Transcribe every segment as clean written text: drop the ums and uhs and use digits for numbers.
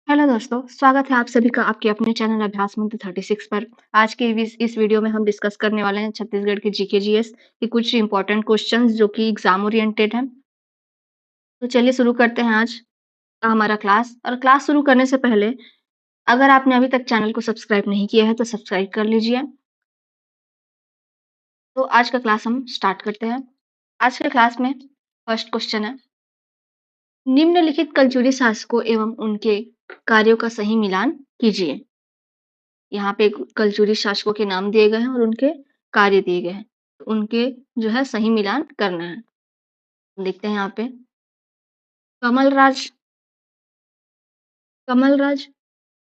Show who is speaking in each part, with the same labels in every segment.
Speaker 1: Hello दोस्तों, स्वागत है आप सभी का आपके अपने चैनल अभ्यास मंत्र 36 पर। आज के इस वीडियो में हम डिस्कस करने वाले हैं छत्तीसगढ़ के जीके जीएस के कुछ इंपॉर्टेंट क्वेश्चंस जो कि एग्जाम ओरिएंटेड हैं। तो चलिए शुरू करते हैं आज का हमारा क्लास। और क्लास शुरू करने से पहले अगर आपने अभी तक चैनल को सब्सक्राइब नहीं किया है तो सब्सक्राइब कर लीजिए। तो आज का क्लास हम स्टार्ट करते हैं। आज के क्लास में फर्स्ट क्वेश्चन है, निम्नलिखित कलचुरी शासकों एवं उनके कार्यों का सही मिलान कीजिए। यहाँ पे कलचुरी शासकों के नाम दिए गए हैं और उनके कार्य दिए गए हैं। तो उनके जो है सही मिलान करना है। देखते हैं यहाँ पे कमलराज कमलराज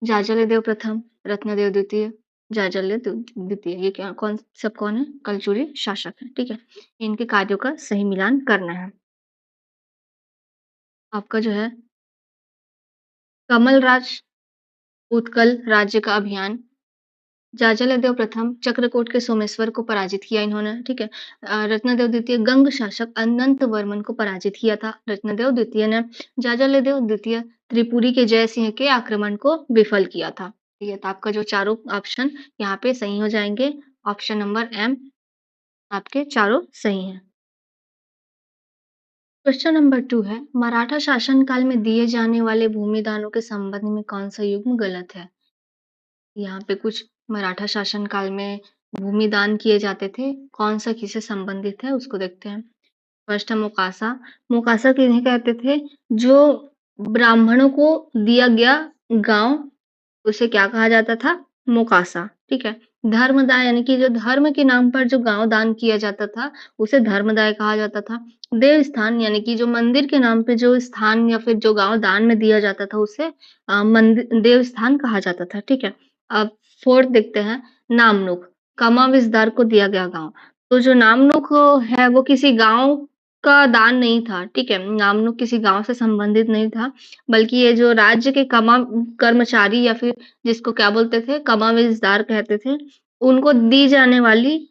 Speaker 1: जाजलदेव प्रथम, रत्नदेव द्वितीय, जाजलदेव द्वितीय, ये क्या कौन है? कलचुरी शासक है। ठीक है, इनके कार्यों का सही मिलान करना है। आपका जो है कमलराज उत्कल राज्य का अभियान, जाजलदेव प्रथम चक्रकोट के सोमेश्वर को पराजित किया इन्होंने। ठीक है, रत्नदेव द्वितीय गंग शासक अनंत वर्मन को पराजित किया था रत्नदेव द्वितीय ने। जाजलदेव द्वितीय त्रिपुरी के जय सिंह के आक्रमण को विफल किया था। ठीक है, तो आपका जो चारों ऑप्शन यहाँ पे सही हो जाएंगे। ऑप्शन नंबर एम आपके चारों सही हैं। क्वेश्चन नंबर 2 है, मराठा शासन काल में दिए जाने वाले भूमि दानों के संबंध में कौन सा युग्म गलत है? यहाँ पे कुछ मराठा शासन काल में भूमि दान किए जाते थे, कौन सा किससे संबंधित है उसको देखते हैं। फर्स्ट है मोकासा। मोकासा किन्हें कहते थे? जो ब्राह्मणों को दिया गया गांव, उसे क्या कहा जाता था? मोकासा। ठीक है, धर्मदाय यानी कि जो धर्म के नाम पर जो गांव दान किया जाता था उसे धर्मदाय कहा जाता था। देव स्थान यानी कि जो मंदिर के नाम पे जो स्थान या फिर जो गांव दान में दिया जाता था उसे मंदिर देव स्थान कहा जाता था। ठीक है, अब फोर्थ देखते हैं, नामनुख। कमा विस्तार को दिया गया गांव, तो जो नामनुख है वो किसी गांव का दान नहीं था। ठीक है, नामनुख किसी गांव से संबंधित नहीं था, बल्कि ये जो राज्य के कमा कर्मचारी या फिर जिसको क्या बोलते थे, कमाविजदार कहते थे, उनको दी जाने वाली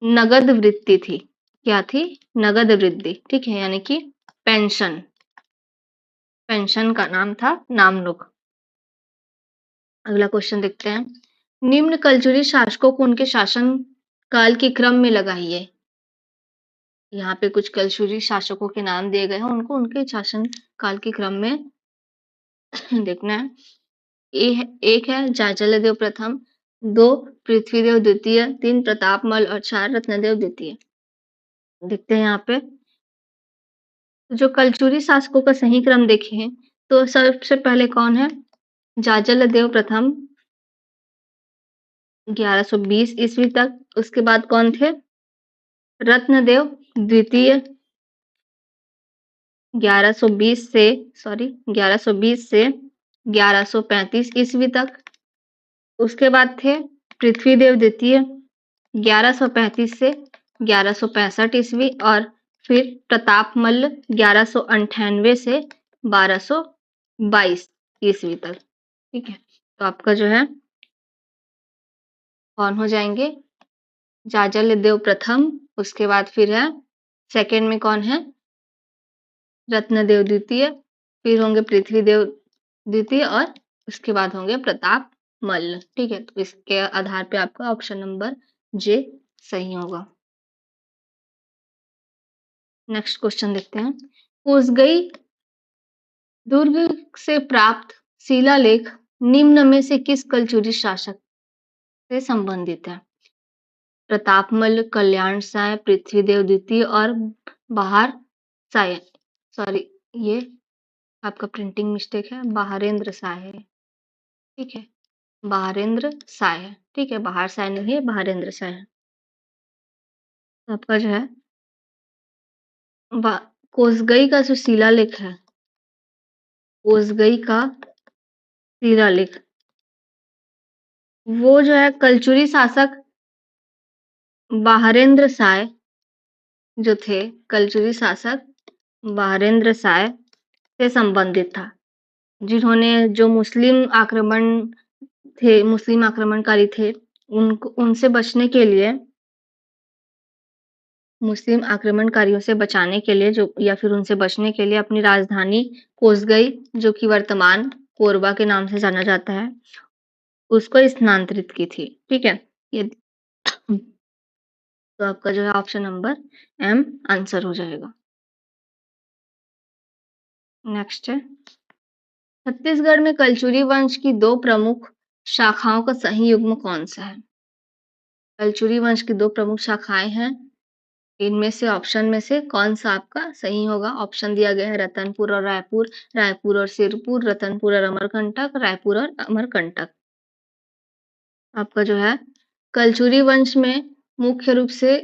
Speaker 1: नगद वृत्ति थी। क्या थी? नगद वृद्धि। ठीक है, यानी कि पेंशन। पेंशन का नाम था नामनुख। अगला क्वेश्चन देखते हैं, निम्न कलचुरी शासकों को उनके शासन काल के क्रम में लगाइए। यहाँ पे कुछ कलचुरी शासकों के नाम दिए गए हैं, उनको उनके शासन काल के क्रम में देखना है। एक है जाजलदेव प्रथम, 2 पृथ्वीदेव द्वितीय, 3 प्रतापमल और 4 रत्नदेव द्वितीय। देखते हैं यहाँ पे जो कलचुरी शासकों का सही क्रम देखें तो सबसे पहले कौन है? जाजलदेव प्रथम 1120 ईस्वी तक। उसके बाद कौन थे? रत्नदेव द्वितीय 1120 से 1135 ईस्वी तक। उसके बाद थे पृथ्वीदेव द्वितीय 1135 से 1165 ईस्वी, और फिर प्रतापमल्ल 1198 से 1222 ईस्वी तक। ठीक है, तो आपका जो है कौन हो जाएंगे? जाजलदेव प्रथम, उसके बाद फिर है सेकंड में कौन है? रत्नदेव द्वितीय, फिर होंगे पृथ्वीदेव द्वितीय और उसके बाद होंगे प्रताप मल्ल। ठीक है, तो इसके आधार पे आपका ऑप्शन नंबर जे सही होगा। नेक्स्ट क्वेश्चन देखते हैं, कोसगई दुर्ग से प्राप्त शिलालेख निम्न में से किस कलचुरी शासक से संबंधित है? प्रतापमल, कल्याण साय, पृथ्वीदेव द्वितीय और बहार साय। सॉरी, ये आपका प्रिंटिंग मिस्टेक है, बहारेंद्र साय है। ठीक है, बहारेंद्र साय है। ठीक है, बहार साय नहीं है, बहारेंद्र साय है। तो आपका जो है कोसगई का जो शिलालेख है, कोसगई का शिलालेख, वो जो है कलचुरी शासक बहारेंद्र साय जो थे, कलचुरी शासक बहारेंद्र साय से संबंधित था, जिन्होंने जो मुस्लिम आक्रमणकारी थे, उनको उनसे बचने के लिए, मुस्लिम आक्रमणकारियों से बचाने के लिए जो या फिर उनसे बचने के लिए अपनी राजधानी कोसगई, जो कि वर्तमान कोरबा के नाम से जाना जाता है, उसको स्थानांतरित की थी। ठीक है? ये तो आपका जो है ऑप्शन नंबर एम आंसर हो जाएगा। नेक्स्ट है, छत्तीसगढ़ में कलचुरी वंश की 2 प्रमुख शाखाओं का सही युग्म कौन-सा है? कलचुरी वंश की 2 प्रमुख शाखाएँ हैं। इनमें से ऑप्शन में से कौन-सा आपका सही होगा? ऑप्शन दिया गया है रतनपुर और रायपुर, रायपुर और सिरपुर, रतनपुर और अमरकंटक, रायपुर और अमरकंटक। आपका जो है कलचुरी वंश में मुख्य रूप से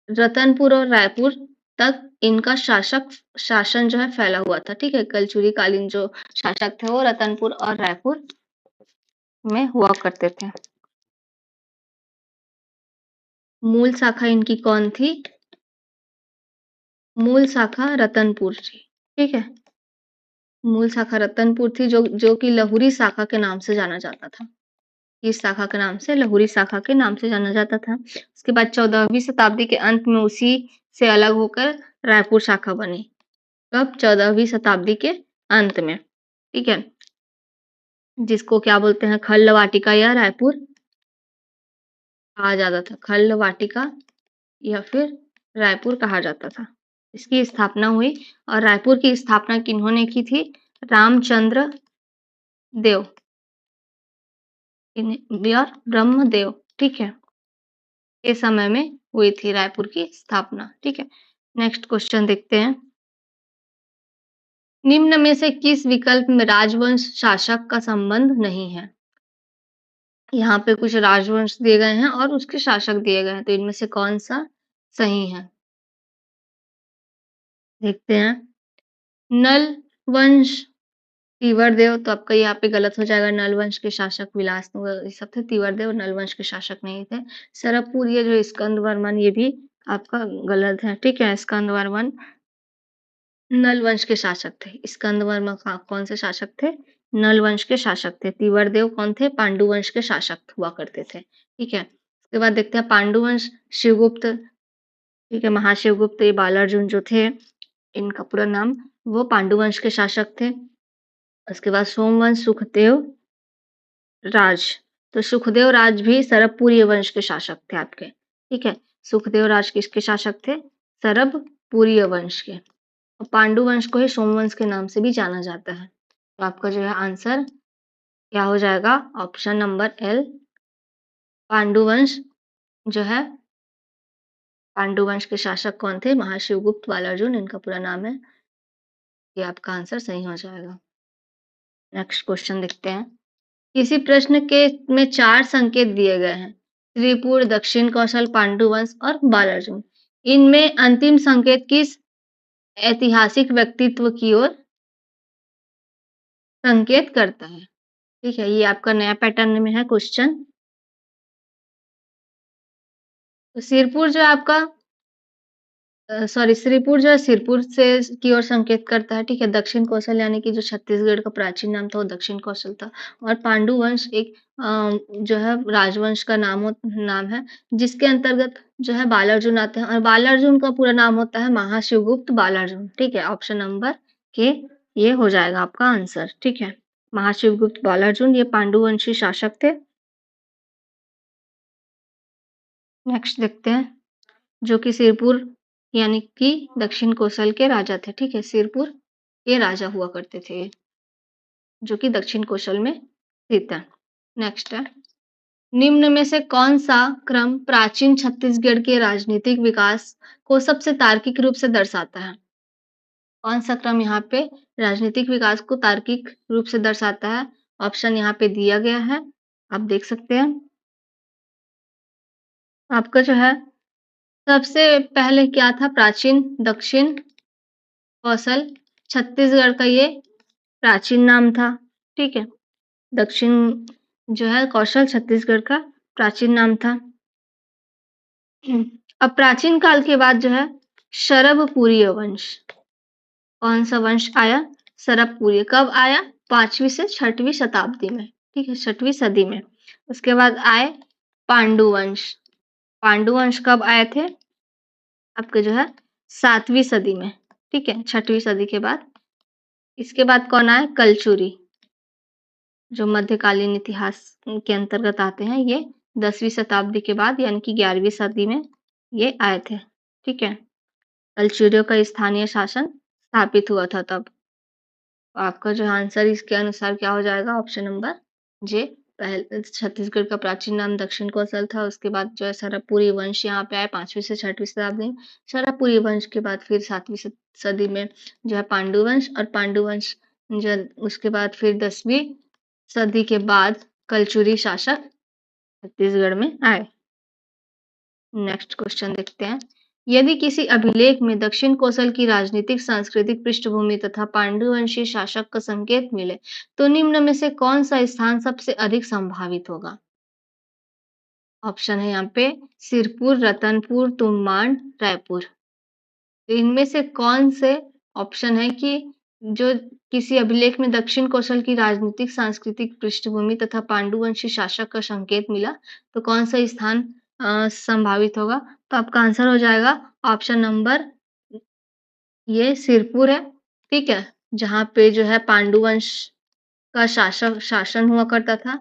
Speaker 1: रतनपुर और रायपुर तक इनका शासन जो है फैला हुआ था। ठीक है? कलचुरी कालीन जो शासक थे वो रतनपुर और रायपुर में हुआ करते थे। मूल शाखा इनकी कौन थी? मूल शाखा रतनपुर थी। ठीक है? मूल शाखा रतनपुर थी जो कि लहुरी शाखा के नाम से जाना जाता था। इस शाखा के नाम से लहुरी शाखा के नाम से जाना जाता था। उसके बाद 14वीं शताब्दी के अंत में उसी से अलग होकर रायपुर शाखा बनी। कब? 14वीं शताब्दी के अंत में। ठीक है? जिसको क्या बोलते हैं? खल्ल वाटिका या रायपुर कहा जाता था। खल्ल वाटिका या फिर रायपुर कहा जाता था। इसकी स्थापना हुई और रायपुर की स्थापना किन्होंने की थी? रामचंद्र देव या ब्रह्मदेव। ठीक है? के समय में हुई थी रायपुर की स्थापना। ठीक है? नेक्स्ट क्वेश्चन देखते हैं। निम्न में से किस विकल्प में राजवंश शासक का संबंध नहीं है? यहाँ पे कुछ राजवंश दिए गए हैं और उसके शासक दिए गए हैं, तो इनमें से कौन सा सही है? देखते हैं। नल वंश तीवरदेव, तो आपका यहाँ पे गलत हो जाएगा। नल वंश के शासक विलास ये सब थे। तीवरदेव नल वंश के शासक नहीं थे। सरभपुर ये जो स्कंद वर्मन ये भी आपका गलत है। ठीक है? स्कंद वर्मन नल वंश के शासक थे। स्कंद वर्मन कौन से शासक थे? नल वंश के शासक थे। तीवरदेव कौन थे? पांडु वंश के शासक हुआ करते थे। ठीक है? उसके बाद देखते हैं पांडु वंश शिवगुप्त। ठीक है? महाशिवगुप्त ये बालार्जुन जो थे इनका पूरा नाम, वो पांडु वंश के शासक थे। उसके बाद सोमवंश सुखदेव राज, तो सुखदेव राज भी सरभपुरी वंश के शासक थे आपके। ठीक है? सुखदेव राज किसके शासक थे? सरभपुरी वंश के। और पांडु वंश को ही सोमवंश के नाम से भी जाना जाता है। तो आपका जो है आंसर क्या हो जाएगा? ऑप्शन नंबर एल पांडु वंश जो है, पांडु वंश के शासक कौन थे? महाशिवगुप्त बालार्जुन इनका पूरा नाम है। ये आपका आंसर सही हो जाएगा। नेक्स्ट क्वेश्चन देखते हैं। किसी प्रश्न के में 4 संकेत दिए गए हैं। त्रिपुर, दक्षिण कौशल, पांडुवंश और बालार्जुन। इनमें अंतिम संकेत किस ऐतिहासिक व्यक्तित्व की ओर संकेत करता है? ठीक है? ये आपका नया पैटर्न में है क्वेश्चन। तो सिरपुर जो आपका श्रीपुर जो है सिरपुर से की ओर संकेत करता है। ठीक है? दक्षिण कौशल यानी कि जो छत्तीसगढ़ का प्राचीन नाम था वो दक्षिण कौशल था। और पांडु वंश एक जो है राजवंश का नाम है, जिसके अंतर्गत जो है बालार्जुन आते हैं और बालार्जुन का पूरा नाम होता है महाशिवगुप्त बालार्जुन। ठीक है? ऑप्शन नंबर के ये हो जाएगा आपका आंसर। ठीक है? महाशिवगुप्त बालार्जुन ये पांडु वंशी शासक थे। नेक्स्ट देखते हैं, जो कि सिरपुर यानी कि दक्षिण कौशल के राजा थे। ठीक है? सिरपुर के राजा हुआ करते थे ये, जो कि दक्षिण कौशल में स्थित है। नेक्स्ट है, निम्न में से कौन सा क्रम प्राचीन छत्तीसगढ़ के राजनीतिक विकास को सबसे तार्किक रूप से दर्शाता है? कौन सा क्रम यहाँ पे राजनीतिक विकास को तार्किक रूप से दर्शाता है? ऑप्शन यहाँ पे दिया गया है, आप देख सकते हैं। आपका जो है सबसे पहले क्या था? प्राचीन दक्षिण कौशल छत्तीसगढ़ का ये प्राचीन नाम था। ठीक है? दक्षिण जो है कौशल छत्तीसगढ़ का प्राचीन नाम था। अब प्राचीन काल के बाद जो है शरभपुरीय वंश, कौन सा वंश आया? शरभपुरीय। कब आया? 5वीं से 6वीं शताब्दी में। ठीक है? 6वीं सदी में। उसके बाद आए पांडु वंश। पांडु वंश कब आए थे? आपके जो है 7वीं सदी में। ठीक है? 6वीं सदी के बाद इसके बाद कौन आए? कलचुरी, जो मध्यकालीन इतिहास के अंतर्गत आते हैं। ये 10वीं शताब्दी के बाद यानी कि 11वीं सदी में ये आए थे। ठीक है? कलचुरियों का स्थानीय शासन स्थापित हुआ था तब। आपका जो आंसर इसके अनुसार क्या हो जाएगा? ऑप्शन नंबर जे। छत्तीसगढ़ का प्राचीन नाम दक्षिण कौशल था। उसके बाद जो है सरमपुरी वंश यहाँ पे आए 5वीं से 6वीं शताब्दी में। सरमपुरी वंश के बाद फिर 7वीं सदी में जो है पांडु वंश, और पांडु वंश जो उसके बाद फिर 10वीं सदी के बाद कलचुरी शासक छत्तीसगढ़ में आए। नेक्स्ट क्वेश्चन देखते हैं। यदि किसी अभिलेख में दक्षिण कौशल की राजनीतिक सांस्कृतिक पृष्ठभूमि तथा पांडुवंशीय शासक का संकेत मिले, तो निम्न में से कौन सा स्थान सबसे अधिक संभावित होगा? ऑप्शन है यहाँ पे सिरपुर, रतनपुर, तुंगमाण, रायपुर। तो इनमें से कौन से ऑप्शन है कि जो किसी अभिलेख में दक्षिण कौशल की राजनीतिक सांस्कृतिक पृष्ठभूमि तथा पांडुवंशी शासक का संकेत मिला, तो कौन सा स्थान संभावित होगा? तो आपका आंसर हो जाएगा ऑप्शन नंबर ये सिरपुर है। ठीक है? जहाँ पे जो है पांडुवंश का शासन हुआ करता था।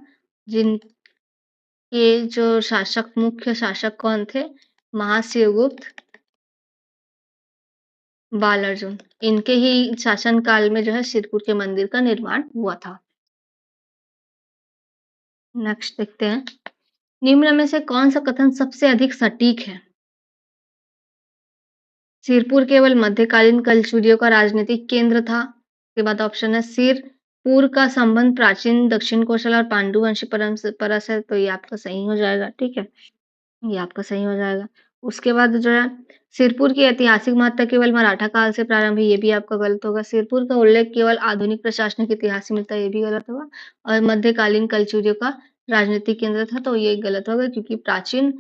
Speaker 1: जिनके जो शासक मुख्य शासक कौन थे? महाशिवगुप्त, बाल अर्जुन। इनके ही शासन काल में जो है सिरपुर के मंदिर का निर्माण हुआ था। नेक्स्ट देखते हैं। निम्न में से कौन सा कथन सबसे अधिक सटीक है? सिरपुर केवल मध्यकालीन कलचुरियों का राजनीतिक केंद्र था। उसके बाद ऑप्शन है सिरपुर का संबंध प्राचीन दक्षिण कौशल और पांडुवंशी परंपरा से। तो ये आपका सही हो जाएगा। ठीक है? ये आपका सही हो जाएगा। उसके बाद जो है सिरपुर की ऐतिहासिक महत्ता केवल मराठा काल से प्रारंभ है। ये भी आपका गलत होगा। सिरपुर का उल्लेख केवल आधुनिक प्रशासनिक इतिहास से मिलता है। ये भी गलत होगा। और मध्यकालीन कलचुरियों का राजनीतिक केंद्र था। तो ये गलत होगा क्योंकि प्राचीन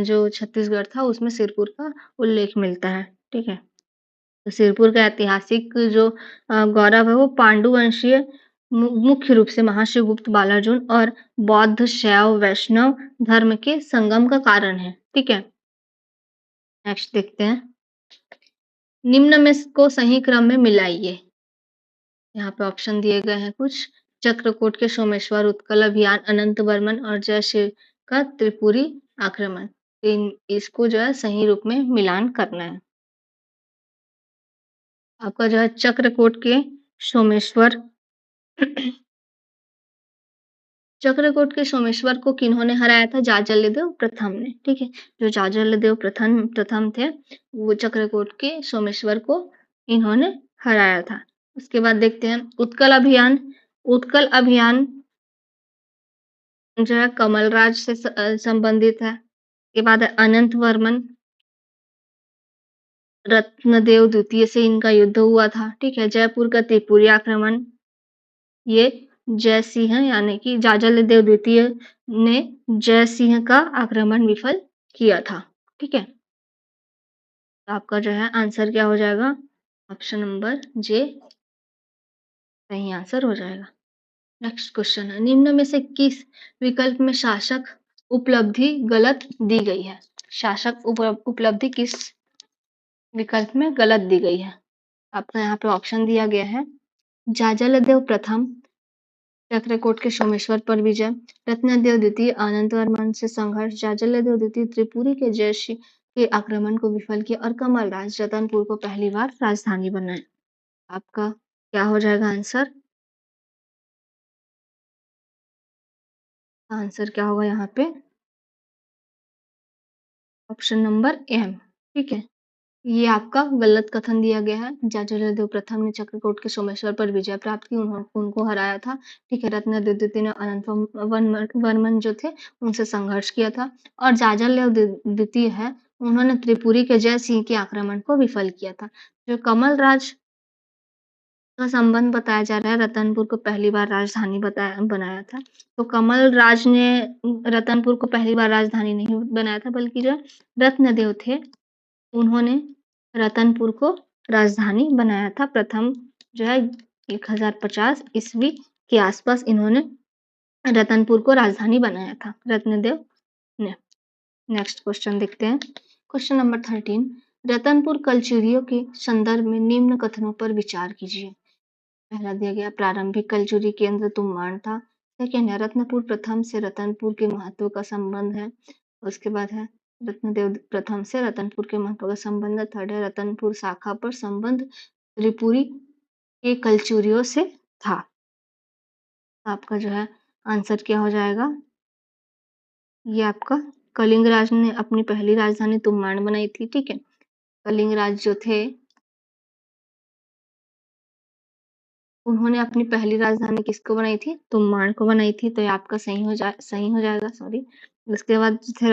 Speaker 1: जो छत्तीसगढ़ था उसमें सिरपुर का उल्लेख मिलता है। ठीक है? तो सिरपुर का ऐतिहासिक जो गौरव है वो पांडुवंशीय मुख्य रूप से महाशिवगुप्त, बालार्जुन और बौद्ध, शैव, वैष्णव धर्म के संगम का कारण है। ठीक है? नेक्स्ट देखते हैं। निम्न में को सही क्रम में मिलाइए। यहाँ पे ऑप्शन दिए गए हैं कुछ। चक्रकोट के सोमेश्वर, उत्कल अभियान, अनंत वर्मन और जयशिव का त्रिपुरी आक्रमण। इसको जो है सही रूप में मिलान करना है। आपका जो है चक्रकोट के सोमेश्वर चक्रकोट के सोमेश्वर को किन्होंने हराया था? जाजलदेव प्रथम ने। ठीक है? जो जाजलदेव प्रथम थे वो चक्रकोट के सोमेश्वर को इन्होंने हराया था। उसके बाद देखते हैं उत्कल अभियान। उत्कल अभियान जो है कमलराज से संबंधित है। के बाद है अनंत वर्मन, रत्नदेव द्वितीय से इनका युद्ध हुआ था। ठीक है? जयपुर का त्रिपुरी आक्रमण, ये जय सिंह यानी कि जाजलदेव द्वितीय ने जय सिंह का आक्रमण विफल किया था। ठीक है? तो आपका जो है आंसर क्या हो जाएगा? ऑप्शन नंबर जे सही आंसर हो जाएगा। नेक्स्ट क्वेश्चन है। निम्न में से किस विकल्प में शासक उपलब्धि गलत दी गई है? शासक उपलब्धि किस विकल्प में गलत दी गई है? आपका यहाँ पे ऑप्शन दिया गया है जाजलदेव प्रथम, चक्रकोट के सोमेश्वर पर विजय, रत्नदेव द्वितीय अनंत वर्मन से संघर्ष, जाजलदेव द्वितीय त्रिपुरी के जयश्री के आक्रमण को विफल किया और कमलराज रतनपुर को पहली बार राजधानी बनाया। आपका क्या हो जाएगा आंसर? आंसर क्या होगा यहाँ पे? Option number M. ठीक है? ये आपका गलत कथन दिया गया है। जाजलदेव प्रथम ने चक्रकोट के सोमेश्वर पर विजय प्राप्त की, उनको हराया था। ठीक है? रत्नदेव द्वितीय ने अनंत वर्मन जो थे उनसे संघर्ष किया था, और जाजलदेव द्वितीय है उन्होंने त्रिपुरी के जय सिंह के आक्रमण को विफल किया था। जो कमल राज का संबंध बताया जा रहा है, रतनपुर को पहली बार राजधानी बनाया था। तो कमल राज ने रतनपुर को पहली बार राजधानी नहीं बनाया था, बल्कि जो रत्नदेव थे उन्होंने रतनपुर को राजधानी बनाया था। प्रथम जो है 1050 ईस्वी के आसपास इन्होंने रतनपुर को राजधानी बनाया था, रत्नदेव ने। नेक्स्ट क्वेश्चन देखते हैं। Question number 13। रतनपुर कलचुरियों के संदर्भ में निम्न कथनों पर विचार कीजिए। पहला दिया गया प्रारंभिक कलचुरी केंद्र तुम्बाड़ था। सेकंड है रत्नपुर प्रथम से रतनपुर के महत्व का संबंध है। उसके बाद है रत्नदेव प्रथम से रतनपुर के महत्व का संबंध है। थर्ड है रतनपुर शाखा पर संबंध त्रिपुरी के कलचुरियों से था। आपका जो है आंसर क्या हो जाएगा? ये आपका कलिंग राज ने अपनी पहली राजधानी तुम्बाड़ बनाई थी। ठीक है, कलिंग राज जो थे उन्होंने अपनी पहली राजधानी किसको बनाई थी? तुम्बाड़ को बनाई थी। तो ये आपका सही हो जाएगा, सॉरी। उसके बाद थे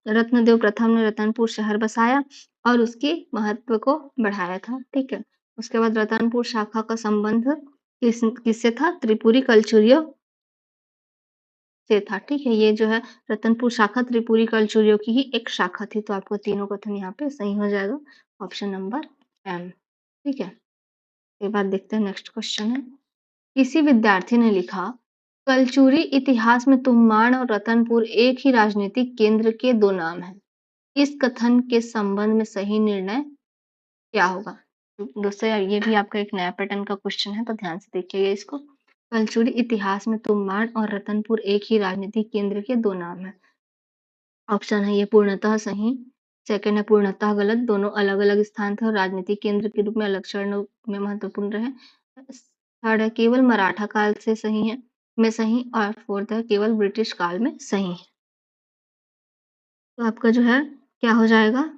Speaker 1: रत्नदेव प्रथम ने रतनपुर शहर बसाया और उसके महत्व को बढ़ाया था। ठीक है, उसके बाद रतनपुर शाखा का संबंध किससे था? त्रिपुरी कलचुरियों से था। ठीक है, ये जो है रतनपुर शाखा त्रिपुरी कलचुरियों की ही एक शाखा थी। तो आपको तीनों कथन यहाँ पे सही हो जाएगा, ऑप्शन नंबर एम। ठीक है, ये बात देखते हैं। नेक्स्ट क्वेश्चन है, किसी विद्यार्थी ने लिखा कलचुरी इतिहास में तुम्बाड़ और रतनपुर एक ही राजनीतिक केंद्र के दो नाम हैं। इस कथन के संबंध में सही निर्णय क्या होगा? दोस्तों यार ये भी आपका एक नया पैटर्न का क्वेश्चन है, तो ध्यान से देखिएगा इसको। कलचुरी इतिहास में तुम्बाड़ और रतनपुर एक ही राजनीतिक केंद्र के दो नाम हैं। ऑप्शन है ये पूर्णतः सही, सेकंड है पूर्णतः गलत, दोनों अलग अलग स्थान थे और राजनीतिक केंद्र के रूप में अलग चरणों में महत्वपूर्ण रहे। थर्ड है केवल मराठा काल से सही है में सही, और फोर्थ है केवल ब्रिटिश काल में सही है। तो आपका जो है क्या हो जाएगा?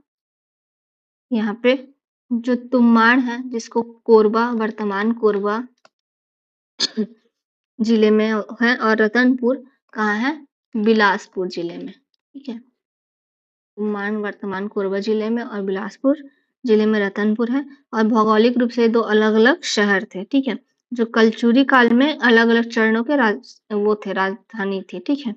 Speaker 1: यहाँ पे जो तुम्बाड़ है, जिसको कोरबा, वर्तमान कोरबा जिले में है, और रतनपुर कहाँ है? बिलासपुर जिले में। ठीक है, तुम्बाड़ वर्तमान कोरबा जिले में और बिलासपुर जिले में रतनपुर है, और भौगोलिक रूप से दो अलग अलग शहर थे। ठीक है, जो कलचुरी काल में अलग अलग चरणों के राजधानी थी। ठीक है,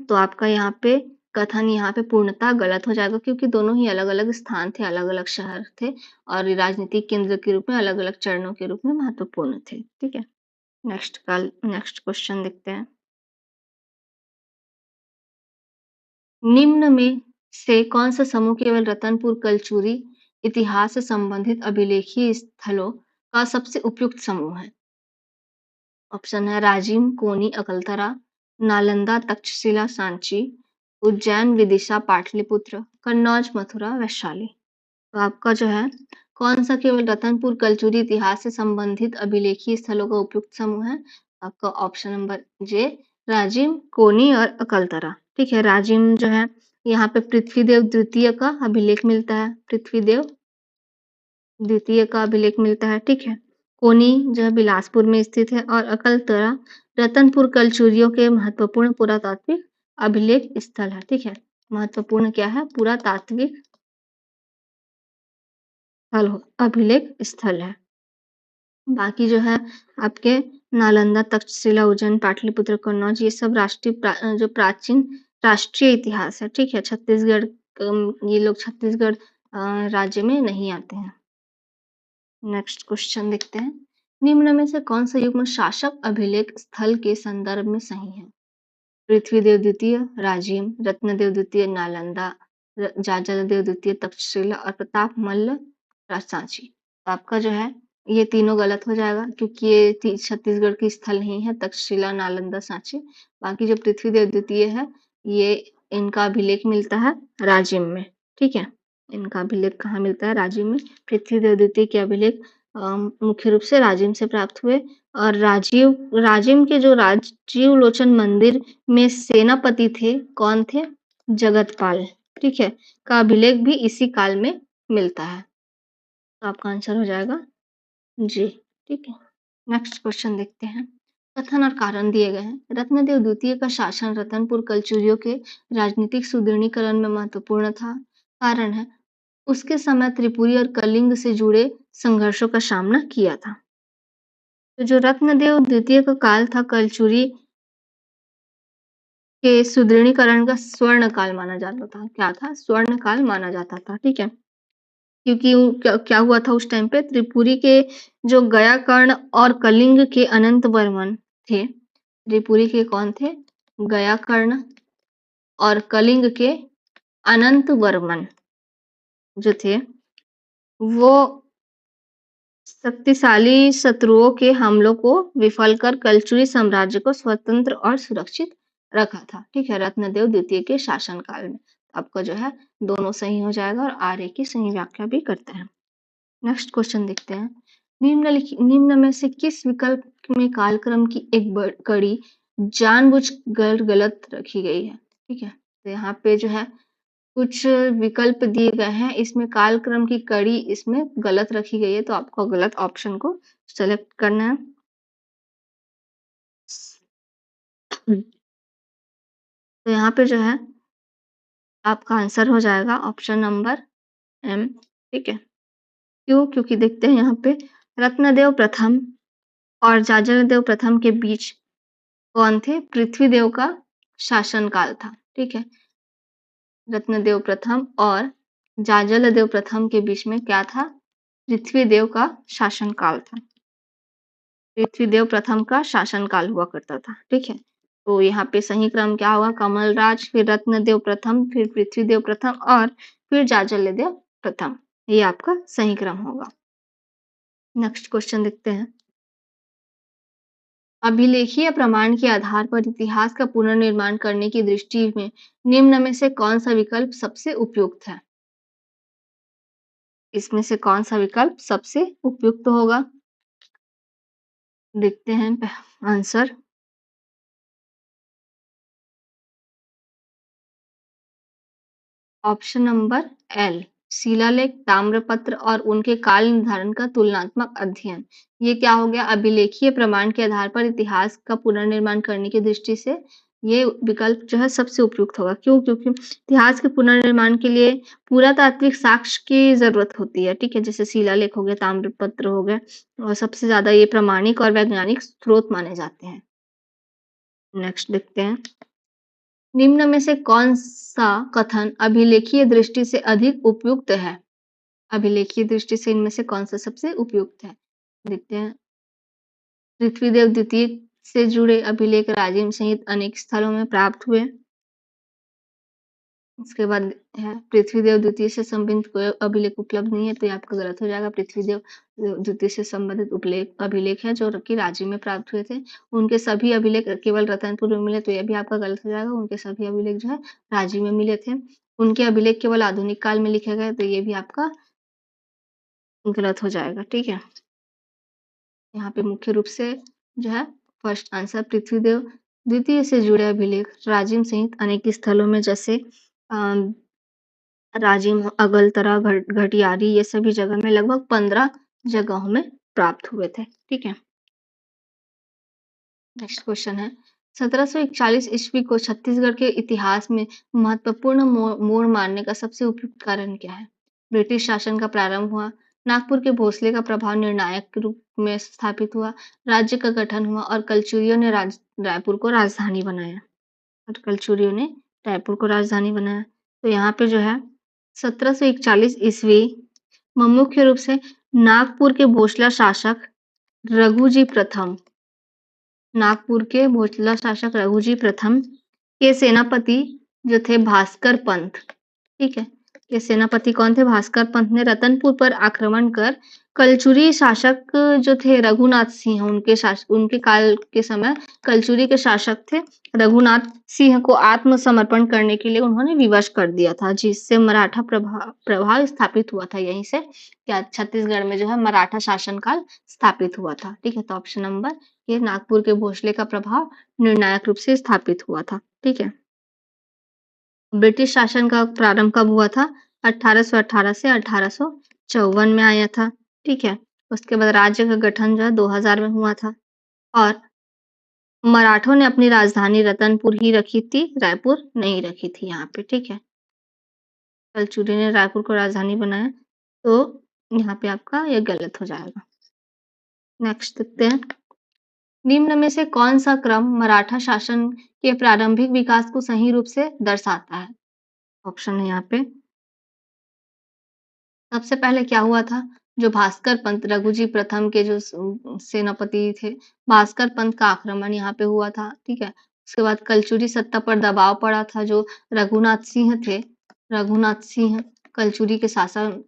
Speaker 1: तो आपका यहाँ पे कथन यहाँ पे पूर्णतः गलत हो जाएगा, क्योंकि दोनों ही अलग अलग स्थान थे, अलग अलग शहर थे और राजनीतिक केंद्र के रूप में अलग अलग चरणों के रूप में महत्वपूर्ण थे। ठीक है, नेक्स्ट क्वेश्चन देखते हैं। निम्न में से कौन सा समूह केवल रतनपुर कलचुरी इतिहास से संबंधित अभिलेखीय स्थलों का सबसे उपयुक्त समूह है? ऑप्शन है राजिम, कोनी, अकलतरा, नालंदा, तक्षशिला, सांची, उज्जैन, विदिशा, पाटलिपुत्र, कन्नौज, मथुरा, वैशाली। तो आपका जो है कौन सा केवल रतनपुर कलचुरी इतिहास से संबंधित अभिलेखीय स्थलों का उपयुक्त समूह है? आपका ऑप्शन नंबर जे, राजिम, कोनी और अकलतरा। ठीक है, राजिम जो है यहाँ पे पृथ्वीदेव द्वितीय का अभिलेख मिलता है, पृथ्वीदेव द्वितीय का अभिलेख मिलता है। ठीक है, कोनी जो है बिलासपुर में स्थित है, और अकलतरा रतनपुर कलचुरियों के महत्वपूर्ण पुरातात्विक अभिलेख स्थल है। ठीक है, महत्वपूर्ण क्या है? पुरातात्विक अभिलेख स्थल है। बाकी जो है आपके नालंदा, तक्षशिला, उज्जैन, पाटलिपुत्र, कन्नौज, ये सब जो प्राचीन राष्ट्रीय इतिहास है। ठीक है, छत्तीसगढ़ ये लोग छत्तीसगढ़ राज्य में नहीं आते हैं। नेक्स्ट क्वेश्चन देखते हैं। निम्न में से कौन सा युग्म शासक अभिलेख स्थल के संदर्भ में सही है? पृथ्वीदेव द्वितीय राजिम, रत्नदेव द्वितीय नालंदा, जाजादेव द्वितीय तक्षशिला और प्रताप मल्ल सांची। तो आपका जो है ये तीनों गलत हो जाएगा, क्योंकि ये छत्तीसगढ़ की स्थल नहीं है, तक्षशिला, नालंदा, सांची। बाकी जो पृथ्वीदेव द्वितीय है, ये इनका अभिलेख मिलता है राजिम में। ठीक है, इनका अभिलेख कहाँ मिलता है? राजिम में। पृथ्वीदेव द्वितीय के अभिलेख मुख्य रूप से राजिम से प्राप्त हुए, और राजिम के जो राजीव लोचन मंदिर में सेनापति थे, कौन थे? जगतपाल। ठीक है, का अभिलेख भी इसी काल में मिलता है। तो आपका आंसर हो जाएगा जी। ठीक है, नेक्स्ट क्वेश्चन देखते हैं। कथन और कारण दिए गए हैं। रत्नदेव द्वितीय का शासन रतनपुर कलचुरियों के राजनीतिक सुदृढ़ीकरण में महत्वपूर्ण था। कारण है उसके समय त्रिपुरी और कलिंग से जुड़े संघर्षों का सामना किया था। तो जो रत्नदेव द्वितीय का काल था, कलचुरी के सुदृढ़ीकरण का स्वर्ण काल माना जाता था। क्या था? स्वर्ण काल माना जाता था। ठीक है, क्योंकि क्या हुआ था उस टाइम पे? त्रिपुरी के जो गयाकर्ण और कलिंग के अनंत वर्मन थे। त्रिपुरी के कौन थे? गयाकर्ण और कलिंग के अनंत वर्मन जो थे, वो शक्तिशाली शत्रुओं के हमलों को विफल कर कलचुरी साम्राज्य को स्वतंत्र और सुरक्षित रखा था। ठीक है, रत्नदेव द्वितीय के शासनकाल में। आपका जो है दोनों सही हो जाएगा और आर्य की सही व्याख्या भी करते हैं। नेक्स्ट क्वेश्चन देखते हैं। निम्न में से किस विकल्प में कालक्रम की एक कड़ी जानबूझकर गलत रखी गई है? ठीक है, तो यहाँ पे जो है कुछ विकल्प दिए गए हैं, इसमें कालक्रम की कड़ी इसमें गलत रखी गई है, तो आपको गलत ऑप्शन को सेलेक्ट करना है। तो यहाँ पे जो है आपका आंसर हो जाएगा ऑप्शन नंबर एम। ठीक है, क्यों? क्योंकि देखते हैं यहाँ पे रत्नदेव प्रथम और जाजलदेव प्रथम के बीच कौन थे? पृथ्वीदेव का शासनकाल था। ठीक है, रत्नदेव प्रथम और जाजलदेव प्रथम के बीच में क्या था? पृथ्वीदेव का शासनकाल था। पृथ्वीदेव प्रथम का शासनकाल हुआ करता था। ठीक है, तो यहाँ पे सही क्रम क्या होगा? कमलराज, फिर रत्नदेव प्रथम, फिर पृथ्वीदेव प्रथम और फिर जाजलदेव प्रथम। ये आपका सही क्रम होगा। नेक्स्ट क्वेश्चन देखते हैं। अभिलेखीय प्रमाण के आधार पर इतिहास का पुनर्निर्माण करने की दृष्टि में निम्न में से कौन सा विकल्प सबसे उपयुक्त है? इसमें से कौन सा विकल्प सबसे उपयुक्त होगा? देखते हैं आंसर। ऑप्शन नंबर एल, शिलालेख, ताम्रपत्र और उनके काल निर्धारण का तुलनात्मक अध्ययन। ये क्या हो गया? अभिलेखीय प्रमाण के आधार पर इतिहास का पुनर्निर्माण करने की दृष्टि से ये विकल्प जो है सबसे उपयुक्त होगा। क्यों? क्योंकि इतिहास के पुनर्निर्माण के लिए पुरातात्विक साक्ष्य की जरूरत होती है। ठीक है, जैसे शिलालेख हो गया, ताम्रपत्र हो गए, और सबसे ज्यादा ये प्रामाणिक और वैज्ञानिक स्रोत माने जाते हैं। नेक्स्ट देखते हैं। निम्न में से कौन सा कथन अभिलेखीय दृष्टि से अधिक उपयुक्त है? अभिलेखीय दृष्टि से इनमें से कौन सा सबसे उपयुक्त है? देखते हैं। पृथ्वीदेव द्वितीय से जुड़े अभिलेख राजिम सहित अनेक स्थलों में प्राप्त हुए। उसके बाद है पृथ्वीदेव द्वितीय से संबंधित कोई अभिलेख उपलब्ध नहीं है, तो ये आपका गलत हो जाएगा। पृथ्वीदेव द्वितीय से संबंधित अभिलेख है जो कि राजिम में प्राप्त हुए थे। उनके सभी अभिलेख केवल रतनपुर में मिले, तो ये भी आपका गलत हो जाएगा। उनके सभी अभिलेख जो है राजिम में मिले थे। उनके अभिलेख केवल आधुनिक काल में लिखे गए, तो ये भी आपका गलत हो जाएगा। ठीक है, यहाँ पे मुख्य रूप से जो है फर्स्ट आंसर पृथ्वीदेव द्वितीय से जुड़े अभिलेख राजिम सहित अनेक स्थलों में, जैसे राजिम, अगलतरा, घटियारी, ये सभी जगह में लगभग 15 जगहों में प्राप्त हुए थे। ठीक है, नेक्स्ट क्वेश्चन है। 1741 ईस्वी को छत्तीसगढ़ के इतिहास में महत्वपूर्ण मोड़ मारने का सबसे उपयुक्त कारण क्या है? ब्रिटिश शासन का प्रारंभ हुआ, नागपुर के भोसले का प्रभाव निर्णायक रूप में स्थापित हुआ, राज्य का गठन हुआ और कलचुरियों ने रायपुर को राजधानी बनाया। और कलचुरियों ने रायपुर को राजधानी बनाया। तो यहाँ पे जो है 1741 ईस्वी में मुख्य रूप से नागपुर के भोसला शासक रघुजी प्रथम, नागपुर के भोसला शासक रघुजी प्रथम के सेनापति जो थे भास्कर पंत। ठीक है, ये सेनापति कौन थे? भास्कर पंत ने रतनपुर पर आक्रमण कर कलचुरी शासक जो थे रघुनाथ सिंह, उनके काल के समय कलचुरी के शासक थे रघुनाथ सिंह को आत्मसमर्पण करने के लिए उन्होंने विवश कर दिया था, जिससे मराठा प्रभाव स्थापित हुआ था। यहीं से क्या छत्तीसगढ़ में जो है मराठा शासनकाल स्थापित हुआ था। ठीक है, तो ऑप्शन नंबर ये नागपुर के भोसले का प्रभाव निर्णायक रूप से स्थापित हुआ था। ठीक है, ब्रिटिश शासन का प्रारंभ कब हुआ था? 1818 से 1854 में आया था। ठीक है, उसके बाद राज्य का गठन जो है 2000 में हुआ था और मराठों ने अपनी राजधानी रतनपुर ही रखी थी, रायपुर नहीं रखी थी यहाँ पे। ठीक है, कलचुरी ने रायपुर को राजधानी बनाया, तो यहाँ पे आपका ये गलत हो जाएगा। नेक्स्ट देखते हैं। निम्न में से कौन सा क्रम मराठा शासन के प्रारंभिक विकास को सही रूप से दर्शाता है? ऑप्शन है यहाँ पे। सबसे पहले क्या हुआ था? जो भास्कर पंत, रघुजी प्रथम के जो सेनापति थे, भास्कर पंत का आक्रमण यहाँ पे हुआ था। ठीक है, उसके बाद कलचुरी सत्ता पर दबाव पड़ा था, जो रघुनाथ सिंह थे, रघुनाथ सिंह कलचुरी के शासक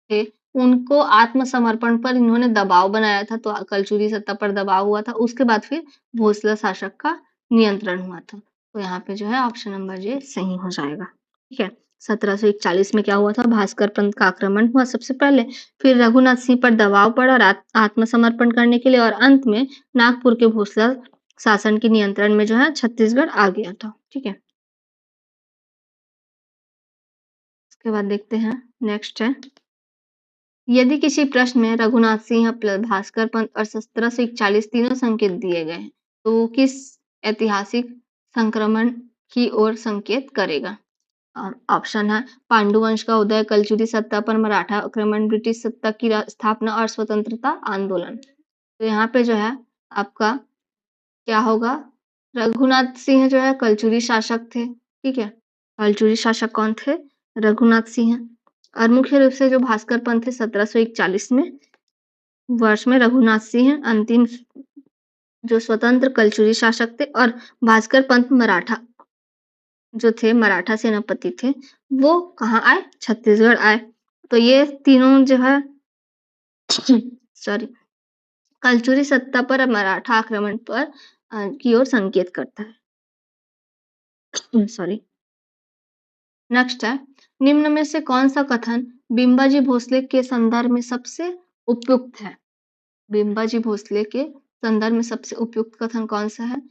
Speaker 1: थे, उनको आत्मसमर्पण पर इन्होंने दबाव बनाया था, तो कलचुरी सत्ता पर दबाव हुआ था। उसके बाद फिर भोसले शासक का नियंत्रण हुआ था। तो यहाँ पे जो है ऑप्शन नंबर जे सही हो जाएगा। ठीक है। 1741 में क्या हुआ था? भास्कर पंत का आक्रमण हुआ सबसे पहले, फिर रघुनाथ सिंह पर दबाव पड़ा और आत्मसमर्पण करने के लिए, और अंत में नागपुर के भोसला शासन के नियंत्रण में जो है छत्तीसगढ़ आ गया था। ठीक है। उसके बाद देखते हैं, नेक्स्ट है, यदि किसी प्रश्न में रघुनाथ सिंह, भास्कर पंत और 1741 तीनों संकेत दिए गए हैं, तो वो किस ऐतिहासिक संक्रमण की ओर संकेत करेगा? ऑप्शन है, पांडुवंश का उदय, कलचुरी सत्ता पर मराठा आक्रमण, ब्रिटिश सत्ता की स्थापना और स्वतंत्रता आंदोलन। तो यहाँ पे जो है आपका क्या होगा? रघुनाथ सिंह जो है कलचुरी शासक थे। ठीक है। कलचुरी शासक कौन थे? रघुनाथ सिंह। और मुख्य रूप से जो भास्कर पंत थे 1741 में वर्ष में रघुनाथ सिंह अंतिम जो स्वतंत्र कलचुरी शासक थे, और भास्कर पंत मराठा जो थे, मराठा सेनापति थे, वो कहाँ आए? छत्तीसगढ़ आए। तो ये तीनों जो है सॉरी, कलचुरी सत्ता पर मराठा आक्रमण पर की ओर संकेत करता है। सॉरी। नेक्स्ट है, निम्न में से कौन सा कथन बिंबाजी भोसले के संदर्भ में सबसे उपयुक्त है? बिंबाजी भोसले के संदर्भ में सबसे उपयुक्त कथन कौन सा है?